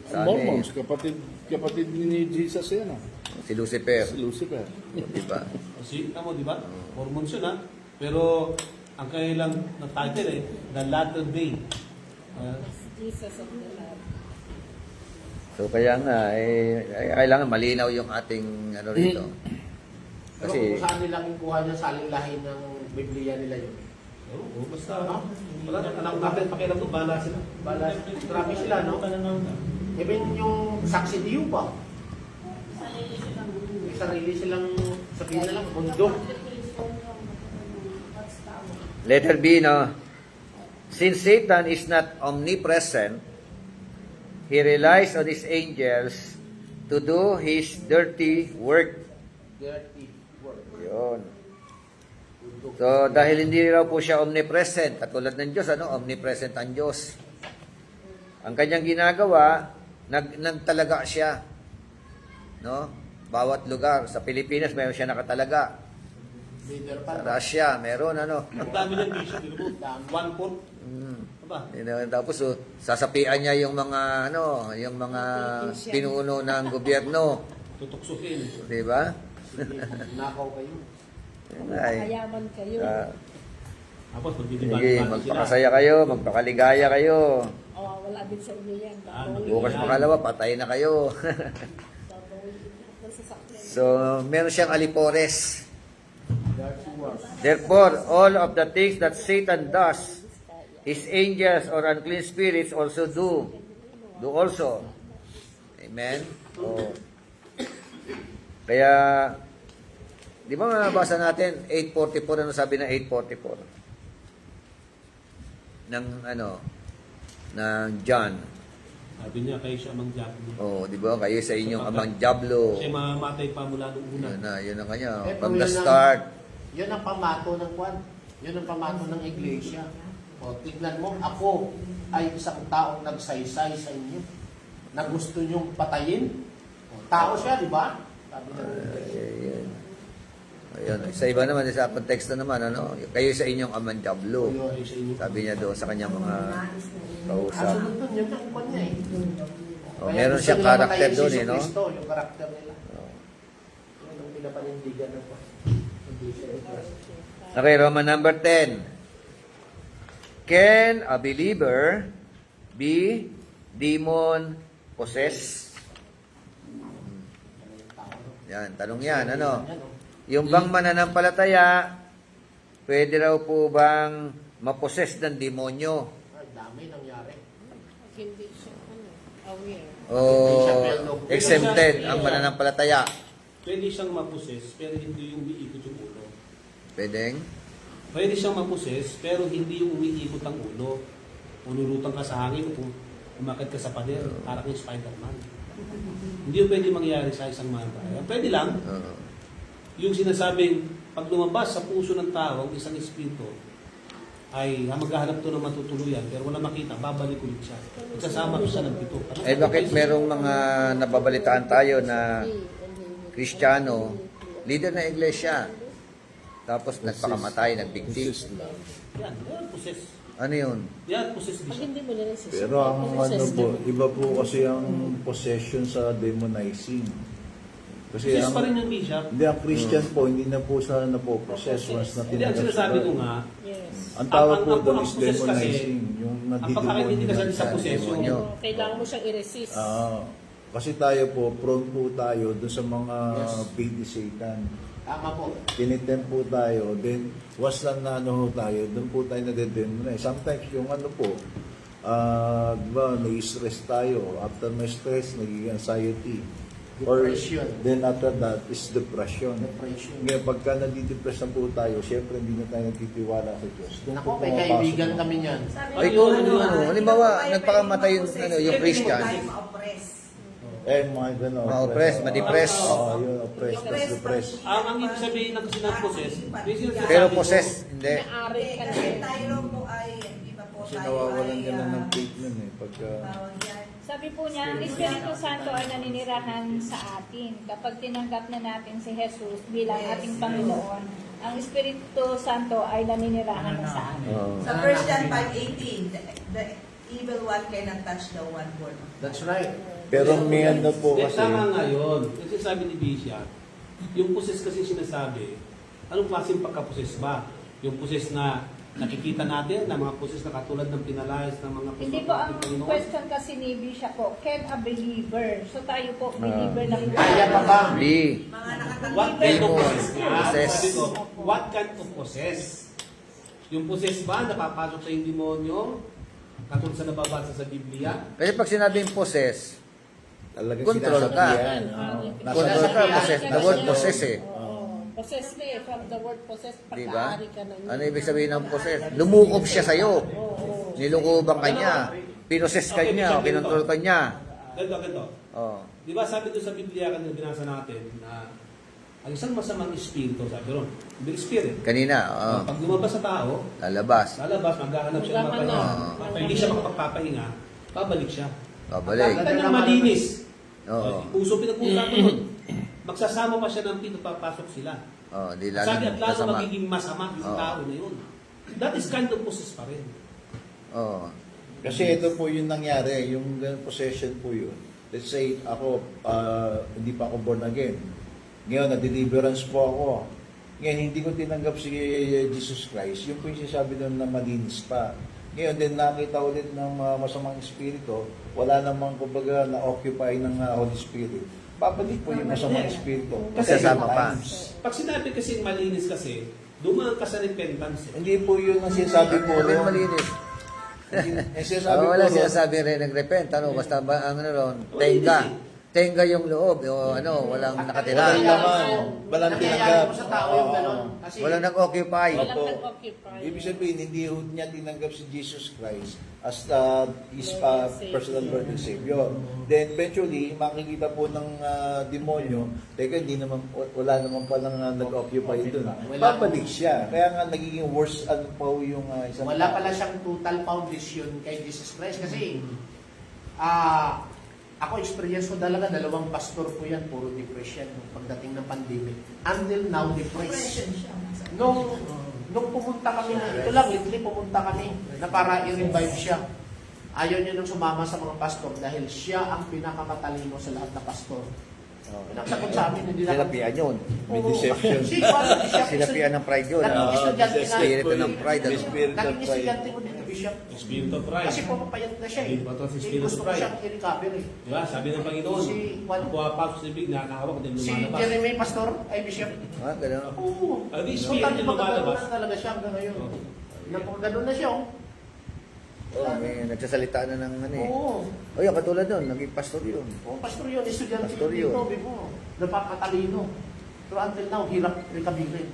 Sa Mormons, amin. kapatid ni Jesus yan, si Lucifer. si Lucifer. Di ba? Kasi, tamo, di ba? Mormons yun ha. Pero, ang kailang na title eh, The Latter Day. Jesus of the Lord. So kaya nga, kailangan malinaw yung ating ano rito. pero Kasi, kung saan nila kukuha niya sa lahi ng Biblia nila yun. Oo, basta, wala na, anak natin pakialam to, bala sila. Balas, grabe sila, no? Even yung saksi diyo pa. May sarili silang, sabihin na lang, mundo. letter B, no? Since Satan is not omnipresent, he relies on his angels to do his dirty work. Dirty work. Yun. So, dahil hindi raw po siya omnipresent, katulad ng Diyos, omnipresent ang Diyos. Ang kanyang ginagawa, nagtalaga siya. No? Bawat lugar. Sa Pilipinas, mayroon siya nakatalaga. Leader Sa pa. Ang Russia, meron dami ng Bishop, di ba? 1/4. Aba, Tapos sasapian niya yung mga pinuno ng gobyerno, tutuksukin. 'di ba? Nakaw kayo. Ay. Kayaman kayo. Tapos, Sige, magdidibang magpakasaya kayo, magpakaligaya kayo. Wala din sa inyo yan. Bukas makalawa, patay na kayo. So, meron siyang alipores. Dirty work. Therefore, all of the things that Satan does, his angels or unclean spirits also do also. Amen? Oh. Kaya, di ba mabasa natin, 8:44, ano sabi ng 8:44? Ng John. Sabi niya, kayo siya mang Diablo. Oh, di ba? Kayo sa inyong amang Diablo. Siya mamamatay pa mula nung una. Yun ang kanya. Eh, From yun the ang- start. Yun ang pamato ng kwan. Yun ang pamato ng iglesia. O, tignan mo, ako ay isang taong nagsaysay sa inyo na gusto nyong patayin. O, tao siya, di ba? Sabi ng Ayun. Ayun. Sa iba naman, sa konteksto naman, kayo sa inyong amang Diablo. Kayo sa inyo. Sabi niya doon sa kanyang mga kausap. Kasunod dun, yun ang kwan niya eh. Oh, Kaya meron gusto siyang nila karakter patayin si doon, Jesu Cristo, yung karakter nila. Yun ang pinapanindigan ng kwan. Hindi siya Okay, Roman number 10. Can a believer be demon possessed? Yan, tanong yan, Yung bang mananampalataya, pwede raw po bang mapossess ng demonyo? Ay, dami nangyari. Hindi siya aware. O exempted ang mananampalataya? Pwede siyang maposes, pero hindi yung umiikot yung ulo. Pwedeng? Pwede siyang maposes, pero hindi yung umiikot ang ulo. Unulutan ka sa hangin, umakit ka sa pader, parang yung Spider-Man. Hindi yung pwede mangyari sa isang mananampalataya. Pwede lang, Oo. yung sinasabing, pag lumabas sa puso ng tao, ang isang espiritu, ay maghahanap to ng matutuluyan, pero wala makita, babalik ulit siya. Magsasama ko siya ng pito. Eh bakit merong mga nababalitaan tayo na Kristiyano, leader ng iglesia, tapos nagpakamatay, nagbigti? Yan possess. Ano yun? Yan, possess din Pag siya. hindi mo nare-resist. Pero ang iba po kasi ang possession sa demonizing. Kasi Possess pa rin yung bishop. hindi, ang Christian po, hindi na po sa napoprocess once na Hindi, ang sinasabi ko nga, Yes. Ang tawag po ang doon is possess kasi, demonizing. Yung ang pagkakaintindi kasi sa Demonyo. possession, Demonyo. Kailangan mo siyang i-resist. Kasi tayo po, prone po tayo doon sa mga Yes. bait ni Satan. Tama po. Tinitem po tayo, then was lang na ano ho tayo, doon po tayo nadedemonize. Sometimes yung ano po, di ba, nai-stress tayo. After may stress, nagiging anxiety. Depression. Then after that is depression. Depression. Ngayon, pagka nadidepress na po tayo, syempre hindi na tayo nagtitiwala sa Diyos. Doon Nako, po may pumapasok kaibigan na- kami niyan. Ay, kung halimbawa, nagpakamatay yung, yung Christian. Eh, mga gano'n. Ma-oppress, ma-depress. Oo, yun, oppress, plus depress. Ang ibig sabihin ng kasi ng possess, may sinasabi Pero ko- possess, hindi. Naari ka Kasi na. tayo po ay, iba po Kasi tayo nawawalan ay, ka na ng faith nun eh. Pagka... tawag yan. Sabi po niya, ang Espiritu Santo ay naninirahan sa atin. Kapag tinanggap na natin si Jesus bilang ating Panginoon, ang Espiritu Santo ay naninirahan na sa atin. Oo. Sa 1 John 5:18, the evil one cannot touch the one born of God. That's right. Pero may ano po Hindi, kasi... tama nga yun. Kasi sabi ni Bisha, yung possess kasi sinasabi, anong klaseng pagka-possess ba? Yung possess na nakikita natin, na mga possess na katulad ng pinalayas ng mga possess Hindi po, ang question kasi ni Bisha po, can a believer? So tayo po, believer na po. Kaya pa ba? Hindi. Mga nakatanggap What kind of Demon, possess? possess. Sabi ko, what kind of possess? Yung possess ba, napapasok sa yung demonyo? Katulad sa nababasa sa Biblia? Kasi pag sinabing possess, Talagang control ka. sinasabihan, oo. Nasa control ka, Nasa- possess. The word possess eh. Possess na eh, from the word possess, Di ba? pagkaari ka na niya. Ano ibig sabihin ng possess? Lumukob siya sa'yo. Nilukoban ka niya. Pinoses ka niya, o kinontrol ka niya. Ganito. Oh. Di ba sabi doon sa Biblia kanina binasa natin na ang isang masamang espiritu, sabi ron, the spirit. Kanina, oh. Pag lumabas sa tao, Lalabas. lalabas, maghahanap siya ng mapahinga. Maghahanap. Pag hindi siya makapagpapahinga, babalik siya. Babalik. Pagkakita niyang malinis, Oo. puso pinag-uusapan mo, magsasama pa siya ng pito, papasok sila. Oh, di lalo Sabi at lalo masama. magiging masama yung Oo. tao na yun. That is kind of possess pa rin. Oh. Kasi ito po yung nangyari, yung possession po yun. Let's say, ako, hindi pa ako born again. Ngayon, na-deliverance po ako. Ngayon, hindi ko tinanggap si Jesus Christ. Yung po yung sinasabi doon na malinis pa. Ngayon, din nakita ulit ng masamang espiritu, wala namang kumbaga na-occupy ng Holy Spirit. Babalik po yung masamang espiritu. Kasama pa. Pag sinabi kasi malinis kasi, dumaan ka sa repentance. Hindi po yun ang sinasabi po. Sabi no? malinis. Ang sinasabi Oh, wala po, no? sinasabi rin nag-repent. Ano, basta ba, ang ano ron, tenga. Tenga yung loob. O ano, walang nakatira. Walang laman. Walang tinanggap. Nangyayari po sa tao yung gano'n. Kasi Walang nag-occupy. Walang Opo. nag-occupy. Ibig sabihin, hindi ho niya tinanggap si Jesus Christ as his personal Lord and Savior. Then eventually, makikita po ng demonyo, teka, wala naman palang nag-occupy doon. Babalik siya. Kaya nga nagiging worse ano pa ho yung isang wala pala siyang total foundation kay Jesus Christ. Kasi, ako experience ko talaga, 2 pastor po yan, puro depression pagdating ng pandemic. Until now, depressed. Depression siya. Nung pumunta kami, ito lang, lately pumunta kami na para i-revive siya. Ayaw niya nang sumama sa mga pastor dahil siya ang pinakamatalino sa lahat na pastor. Pinagsagot sa amin, hindi na Sinapian yun. May deception. Sinapian ng pride yun. Naging estudyante na. Spirit ng pride. May Ano? spirit of Naging pride. estudyante ko dito, Bishop. Spirit of pride. Kasi pumapayat na siya eh. Hindi ba ito si Eh, Spirit of gusto ko Pride? siyang i-recover eh. Diba? Sabi ng Panginoon, Si Juan. ang pumapasok sa ibig, nakakahawak, din Si lumalabas. Jeremy Pastor, ay Bishop. Ah, gano'n. Oo. Ah, di So, spirit tayo yung lumalabas. magkakaroon na talaga siya hanggang ngayon. Napakagano'n na siya oh. Oh, may nagsasalita na ng ano eh. Oo. Oh, yung katulad nun, naging pastor yun. Oo, pastor yun, estudyante Pastor yun yun. dito, Bibo. Napakatalino. Pero until now, hirap recovery.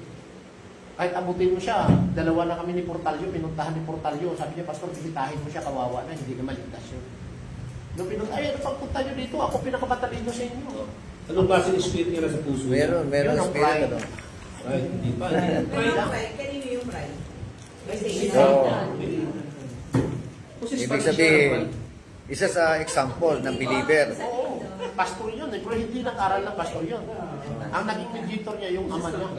Kahit abutin mo siya, 2 na kami ni Portalio, pinuntahan ni Portalio. Sabi niya, Pastor, bisitahin mo siya, kawawa na, hindi na maligtas yun. Nung pinuntahan, ay, ano pagpunta niyo dito? Ako pinakamatalino sa inyo. Anong klaseng spirit niya sa puso? Meron Yun ang spirit pride. ano. Right, hindi pa. Pero Pride. yung pride, kanino yung pride? Kasi So, Possessed ibig pa rin sabihin, siya. isa sa example ng believer. Oo, pastor yun eh, pero hindi nag-aral ng pastor yun. Ang naging mediator niya, yung ama niya.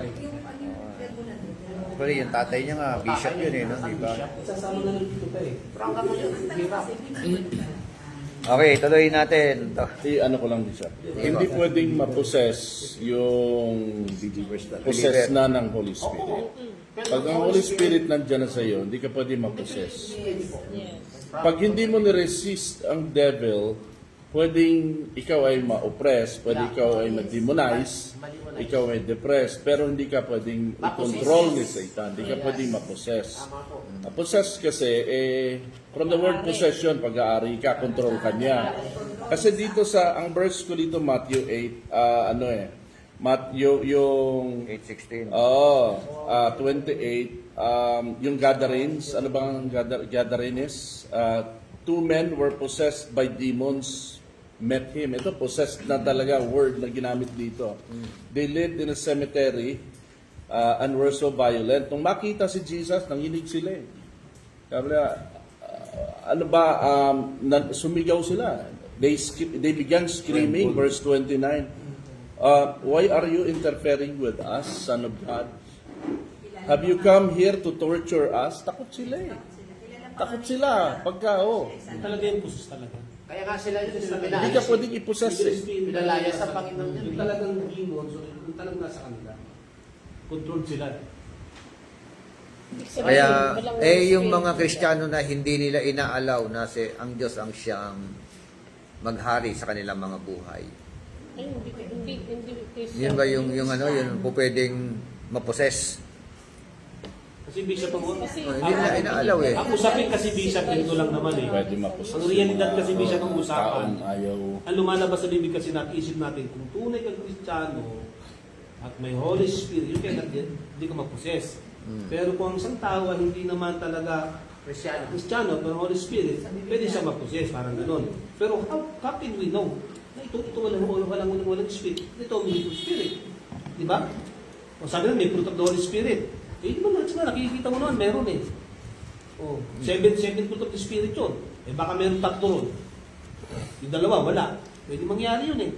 Pero yung tatay niya nga, bishop yun eh, no? Diba? Sasama na lang dito pa eh. Pero hanggang ngayon, hirap. Okay, tuloy natin. Ano ko lang din siya. Hindi pwedeng ma-possess yung possess na ng Holy Spirit. Pag ang Holy Spirit nandyan na sa iyo, hindi ka pwede ma-possess. Yes. Pag hindi mo ni-resist ang devil, pwedeng ikaw ay ma-oppress, pwede Yeah. ikaw ay ma-demonize, Mali-mali. ikaw ay depressed, pero hindi ka pwedeng i-control ni Satan, hindi ka Yes. pwedeng ma-possess. Tama po. Possess kasi, from the word possession, pag-aari ka, control ka niya. Kasi dito ang verse ko dito, Matthew 8, Matthew, yung 8:16. 28, yung gatherings, ano bang gathering is? Two men were possessed by demons, met him. Ito, possessed na talaga, word na ginamit dito. They lived in a cemetery and were so violent. Nung makita si Jesus, nanginig sila eh. Sabi na, sumigaw sila. They began screaming, verse 29. Why are you interfering with us, Son of God? Have you come here to torture us? Takot sila eh. Takot sila. Talaga yung pusos talaga. Kaya nga sila yun, Hindi ka pwedeng i-possess eh. Pinalaya sa Panginoon yun. Yung talagang demons, yung talagang nasa kanila. Control sila. Kaya, yung mga Kristiyano na hindi nila inaalaw na ang Diyos ang siyang maghari sa kanilang mga buhay. Yun ba yung po pwedeng ma-possess? Kasi bishop ang Hindi nila inaalaw eh. Ang usapin kasi bishop, ito lang naman eh. Pwede ma-possess. Ang realidad kasi bishop ang Taong usapan. ayaw. Ang lumalabas sa bibig kasi natin, isip natin, kung tunay kang Kristiyano at may Holy Spirit, you cannot get, hindi ka mag-possess. Pero kung ang isang tao ay hindi naman talaga Kristiyano at may Holy Spirit, pwede siya mag-possess, parang gano'n. Pero how can we know na ito walang Spirit? Ito may Spirit. Di ba? O sabi na, may fruit of the Holy Spirit. Eh, di ba nakikita mo naman, meron eh. Oh, seven fruit of the Spirit yun. Eh, baka meron 3 ron. Yung 2, wala. Pwede mangyari yun eh.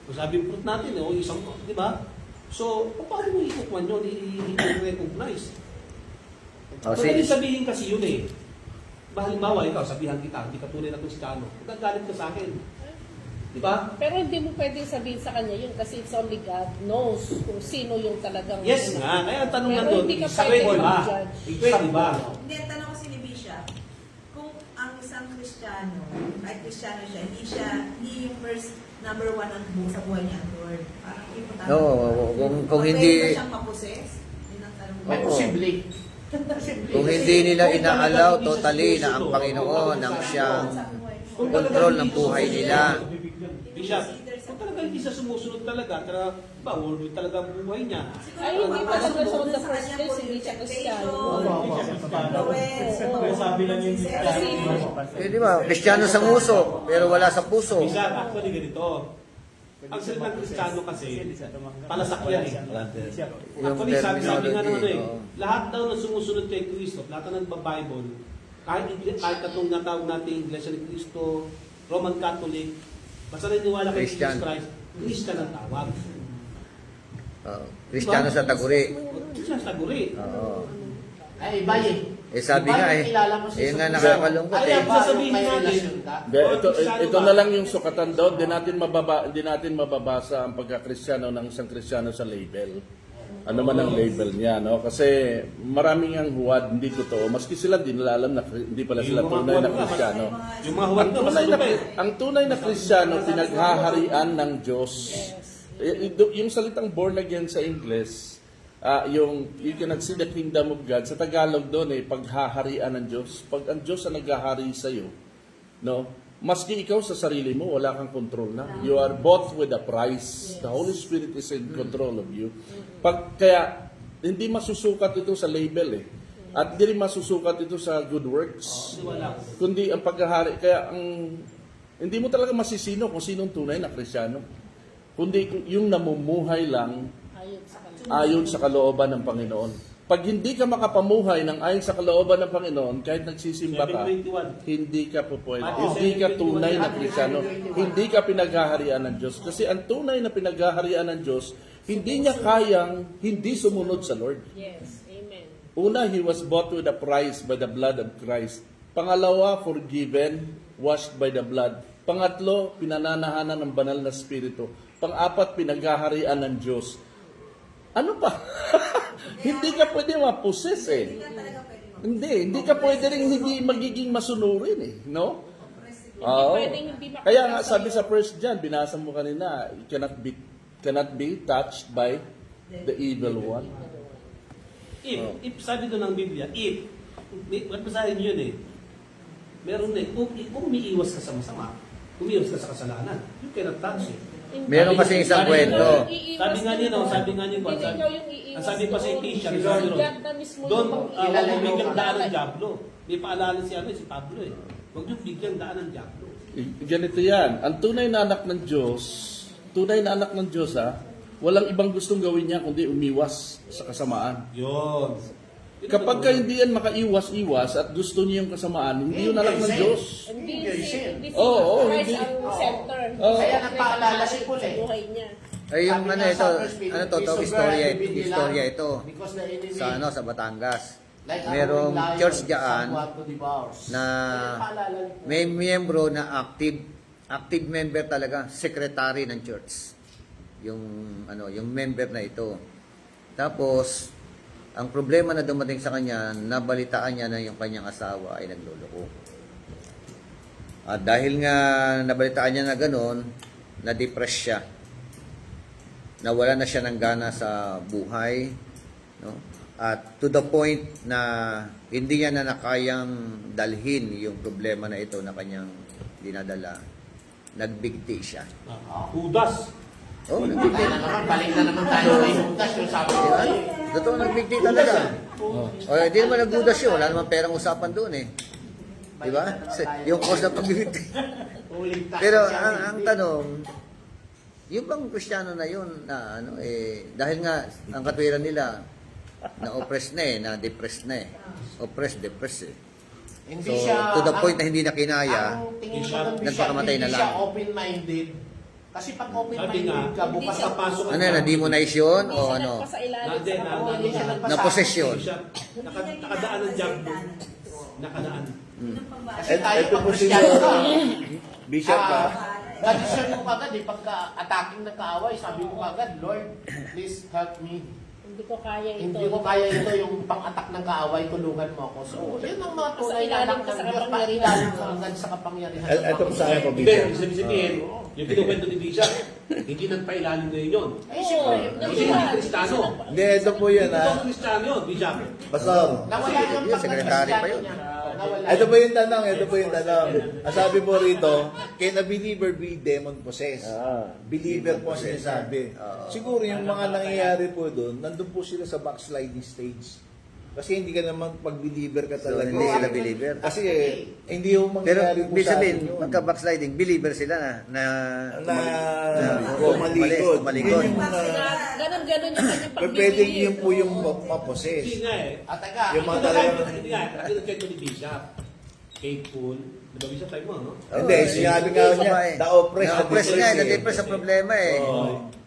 So, sabi yung fruit natin, o isang, di ba? So, paano mo ikukuhan yun? I-recognize. Pwede sabihin kasi yun eh. Halimbawa, ikaw, sabihan kita, hindi ka tunay na Kristiyano. Magagalit ka sa akin. Di ba? Pero hindi mo pwedeng sabihin sa kanya yun kasi it's only God knows kung sino yung talagang... Yes nga. Kaya ang tanong Pero na doon, hindi ka sa pwede pwede ba? mag-judge. Pwede ba? Hindi, ang tanong kasi ni Bishop, kung ang isang Kristiyano, ay Kristiyano siya, hindi yung first number 1 ang sa buhay niya, Lord. Parang importante. No, kung Pwede hindi- ba siyang ma-possess? Yun ang tanong ko. Posible. Kung hindi nila inaalaw totally na ang Panginoon ang siyang kontrol ng buhay nila. Bishop, kung talaga hindi siya sumusunod talaga, ba, worldly talaga ang buhay niya. Ay, hindi pa sumusunod the first place, hindi siya Kristiyano. Sabi lang yung Di ba? Kristiyano sa nguso, pero wala sa puso. Bishop, actually ganito. Ang salitang Kristiyano kasi, palasak yan eh. Yung Actually, sabi nga naman terminology. eh, lahat daw na sumusunod kay Kristo, lahat na nagba-Bible, kahit katong natawag natin Iglesia ni Cristo, Roman Catholic, basta naniniwala kay Jesus Christian. Christ, Christian ang tawag. Kristiyano sa taguri. Christian sa taguri. Oo. Ay, iba eh. Sabi Iba nga yung kilala mo si nga Jesus. nakakalungkot Ay, eh. ang sasabihin May natin, relasyon ka. Ito na lang yung sukatan doon. Hindi natin mababasa ang pagka-Kristiyano ng isang Kristiyano sa label. Ano man ang label niya, no? Kasi maraming ang huwad, hindi totoo. Maski sila, di nila alam na hindi pala sila tunay na Kristiyano. Yung mga huwag Ang tunay na Kristiyano, pinaghaharian ng Diyos. Yung salitang born again sa English, you cannot see the kingdom of God. Sa Tagalog doon paghaharian ng Diyos. Pag ang Diyos ang naghahari sa iyo, no? Maski ikaw sa sarili mo, wala kang control na. You are bought with a price. The Holy Spirit is in control of you. Kaya, hindi masusukat ito sa label eh. At hindi rin masusukat ito sa good works. Kundi ang paghahari. Kaya, hindi mo talaga masisino kung sinong tunay na Kristiyano. Kundi yung namumuhay lang ayon sa kalooban ng Panginoon. Pag hindi ka makapamuhay ng ayon sa kalooban ng Panginoon, kahit nagsisimba ka, 7:21. hindi ka po pwede. Hindi ka tunay na Kristiyano. Hindi ka pinaghaharian ng Diyos. Kasi ang tunay na pinaghaharian ng Diyos, hindi niya kayang hindi sumunod sa Lord. Yes, amen. Una, He was bought with a price by the blood of Christ. Pangalawa, forgiven, washed by the blood. Pangatlo, pinananahanan ng banal na Espiritu. Pang-apat, pinaghaharian ng Diyos. Ano pa? Hindi ka pwede ma-possess eh. Hindi ka pwede rin hindi magiging masunurin eh. No? Oo. pwedeng hindi makita Kaya nga sa'yo. sabi sa first John, binasa mo kanina, you cannot be touched by the evil one. If sabi doon ng Biblia, if, basahin yun eh. Meron na eh, kung umiiwas ka sa masama, umiiwas ka sa kasalanan, you cannot touch it. Meron kasi isang kwento. Sabi nga niya, no, sabi nga niya, Hindi ikaw yung iiwas ang sabi pa sa doon. Ephesians, Si sabi God na mismo doon, yung huwag mong bigyan Ilalayo daan ka. ng Diablo. May paalala si Pablo eh. Huwag niyong bigyan daan ng Diablo. Ganito yan, ang tunay na anak ng Diyos, walang ibang gustong gawin niya kundi umiwas sa kasamaan. Yun. Kapag ka hindi yan makaiwas-iwas at gusto niya yung kasamaan, hindi yun anak ng Diyos. Hindi si Oo, Christ hindi. ang center. Oo. Kaya nagpaalala si Paul Sa eh. buhay niya. Ay yung Sabi ano nga ito, sa First Peter, ano to, "Be sober istorya, and be vigilant, istorya ito because the enemy, sa ano sa Batangas. like a Merong roaring lion, church diyan somewhat to devour." na Kaya paalala ni Paul. may miyembro na active member talaga, secretary ng church. Yung member na ito. Tapos ang problema na dumating sa kanya, nabalitaan niya na yung kanyang asawa ay nagloloko. At dahil nga nabalitaan niya na gano'n, na-depress siya. Nawala na siya ng gana sa buhay, no? At to the point na hindi niya na nakayang dalhin yung problema na ito na kanyang dinadala. Nagbigti siya. Judas. Oh, Balik nagbigti. na naman, balik na naman tayo kay Judas, yung sabi ko Diba? tayo. Totoo, nagbigti talaga. O, hindi naman nagdudas yun. Wala naman perang usapan doon eh. Diba? Yung cause ng pagbibigti. Pero ang tanong, yung bang Kristiyano na yun na ano dahil nga ang katwiran nila na-oppress na na-depressed na Oppressed, depressed eh. Hindi So, siya, to the point na hindi na kinaya, ang tingin ko doon, nagpakamatay na hindi siya lang. open-minded. Kasi pag Sabi open-minded nga, ka, bukas sa pasok ano na, demonize yun Hindi o siya ano? nagpasa ilalim Hindi, sa kapwa hindi siya niya. nagpasa. Na possession. Nakadaan ng Diablo. Nakadaan. Kasi Et- tayo eto pag po si Kristiyano ka, Bishop pa. na-discern mo kagad pagka-attacking ng kaaway, sabi mo kagad, Lord, please help me. Hindi ko kaya ito. Hindi ko kaya ito yung pang-attack ng kaaway, tulungan mo ako. So, yun ang mga tunay na ilalim anak ka ng sa Diyos, kapangyarihan. pailalim ka agad sa kapangyarihan. ng Ito po mga sa akin po, Hindi, Bishop. ibig sabihin, yung kinukwento ni Bishop, hindi nagpailalim ngayon yun. Ay, siyempre, Hindi na Kristiyano. Hindi, ito po yun Ito ha. ang Kristiyano yun, Bishop. Pastor. nawala yung Yun, secretary pa yun. Nawala. Ito po yung tanong, Ang sabi po rito, can a believer be demon possessed? Believer po ang sinasabi. Siguro yung mga nangyayari po doon, nandun po sila sa backsliding stage. Kasi hindi ka naman pag-believer ka So, talaga. hindi sila believer. Kasi hindi yung Pero mangyayari po ibig sa sabihin, atin yun. magka-backsliding, believer sila na Tumalikod. tumalikod. Yun yung Ganon-ganon yung kanyang pagbibigay. pwede yun po yung Hindi mapossess. nga eh. At taga, Yung mga Ito talagang... hindi nga, kasi nagkwento ni Bishop. Faithful. Di ba Bishop tayo mo, no? Hindi, sinabi nga niya, the oppressed, Na-oppress nga, na-depress ang problema eh.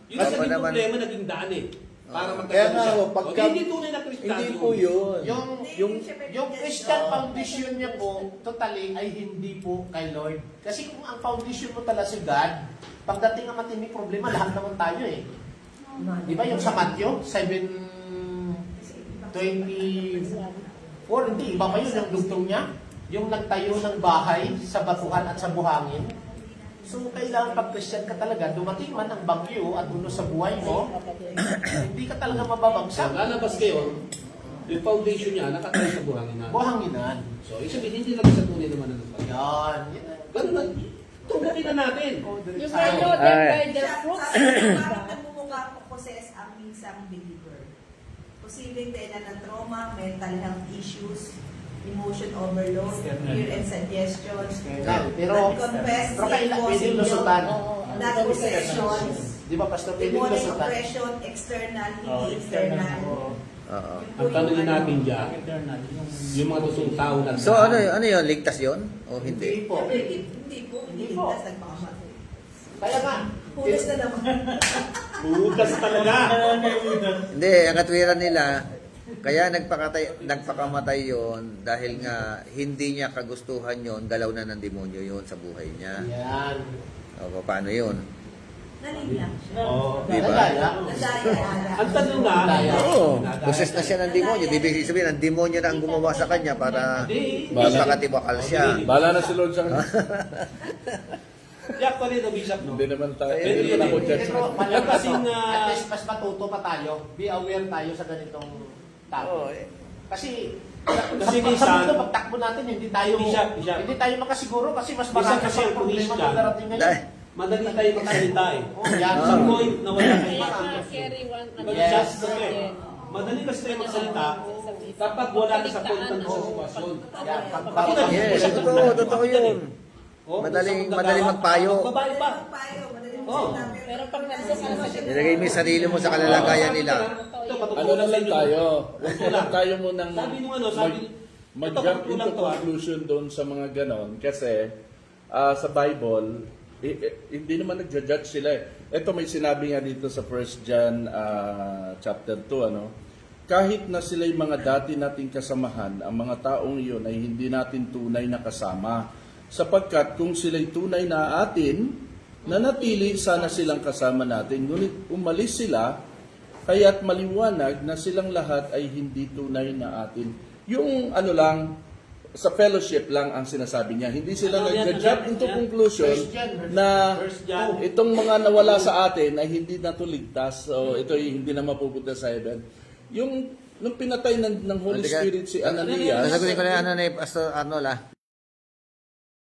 Yung sa Tapos naman- problema naging daan eh. Para Kaya nga, siya. pagka... Hindi tunay na Kristiyano. Hindi po yun. yung Christian foundation niya po, totally, ay hindi po kay Lord. Kasi kung ang foundation mo talaga si God, pagdating ang matinding problema, lahat naman tayo eh. Di ba yung sa Matthew 7:24, hindi, iba pa yun, yung dugtong niya. Yung nagtayo ng bahay sa batuhan at sa buhangin. So, kailangan pag Christian ka talaga, dumating man ang bagyo at uno sa buhay mo, hindi ka talaga mababagsak. So, lalabas kayo, yung foundation niya, nakatayo sa buhanginan. Buhanginan. So, ibig sabihin, hindi lang sa tunay naman ng pag. Yan. Ganun lang. Tubukin na natin. You may know them by their fruits. Parang nagmumukha ko possess ang minsang believer. Posibleng dahil ng trauma, mental health issues, emotion overload, fear and suggestions, Pero, confess, pero kailan pwede lusutan? not possessions, Di ba, Pastor, pwede demonic lusutan? oppression, external, hindi external. Oo. Ang tanongin natin dyan, yung mga totoong tao lang. So ano yun, ligtas yun? O hindi? Hindi po. Hindi po, hindi ligtas nagpakamatay. Kaya nga, Hulas na naman. Butas talaga. Hindi, ang katwiran nila, kaya nagpakamatay yon dahil nga hindi niya kagustuhan yon, galaw na ng demonyo yon sa buhay niya. yan. O paano yun? Nalilang siya. Oo. Diba? Nadaya. Nadaya. Ang tanong na, Oo. Possess na siya ng demonyo. Di ibig sabihin, ang demonyo na ang gumawa sa kanya para mas makatibakal siya. Bala na si Lord sa kanya. Actually, the bishop, no? Hindi naman tayo. Pwede Hindi naman ako yun. judge. Pero Yung kasing, at least mas matuto pa tayo. Be aware tayo sa ganitong topic. Kasi Kasi sa minsan- mundo, pagtakbo natin, hindi tayo Bishop. hindi tayo makasiguro kasi mas Minsan marami kasi pa ang problema Christian, na darating ngayon. Dahil, Madali tayo magsalita eh. Oh, yan. Sa point na wala Kaya tayong nga, marami. carry one, Yes. Madali kasi tayo magsalita kapag wala ka sa point ng sitwasyon. Yan. yes, totoo yun. Oh, Madaling isang madaling magpayo. Babae pa. Payo, madaling Oh. magsalita, Pero pag nasa sa Nilagay mo yung sarili mo sa kalalagayan nila. Ito, Ano patutulan na lang sa inyo. tayo? Huwag na lang tayo munang Sabi nung ano, sabi, mag-jump ito, into to, ah. conclusion doon sa mga ganon. Kasi sa Bible, hindi naman nagja-judge sila eh. Ito may sinabi nga dito sa 1 John chapter 2, ano? Kahit na sila'y mga dati nating kasamahan, ang mga taong iyon ay hindi natin tunay na kasama. Sapagkat kung sila'y tunay na atin, nanatili sana silang kasama natin. Ngunit umalis sila, kaya't maliwanag na silang lahat ay hindi tunay na atin. Yung ano lang, sa fellowship lang ang sinasabi niya. Hindi sila Ano yan, nag-jump ano yan? into conclusion na First John. itong mga nawala sa atin ay hindi na to ligtas. So ito ay hindi na mapupunta sa heaven. Yung nung pinatay ng Holy Halika. Spirit si Ananias, Sasagutin ko na ano na Pastor Arnold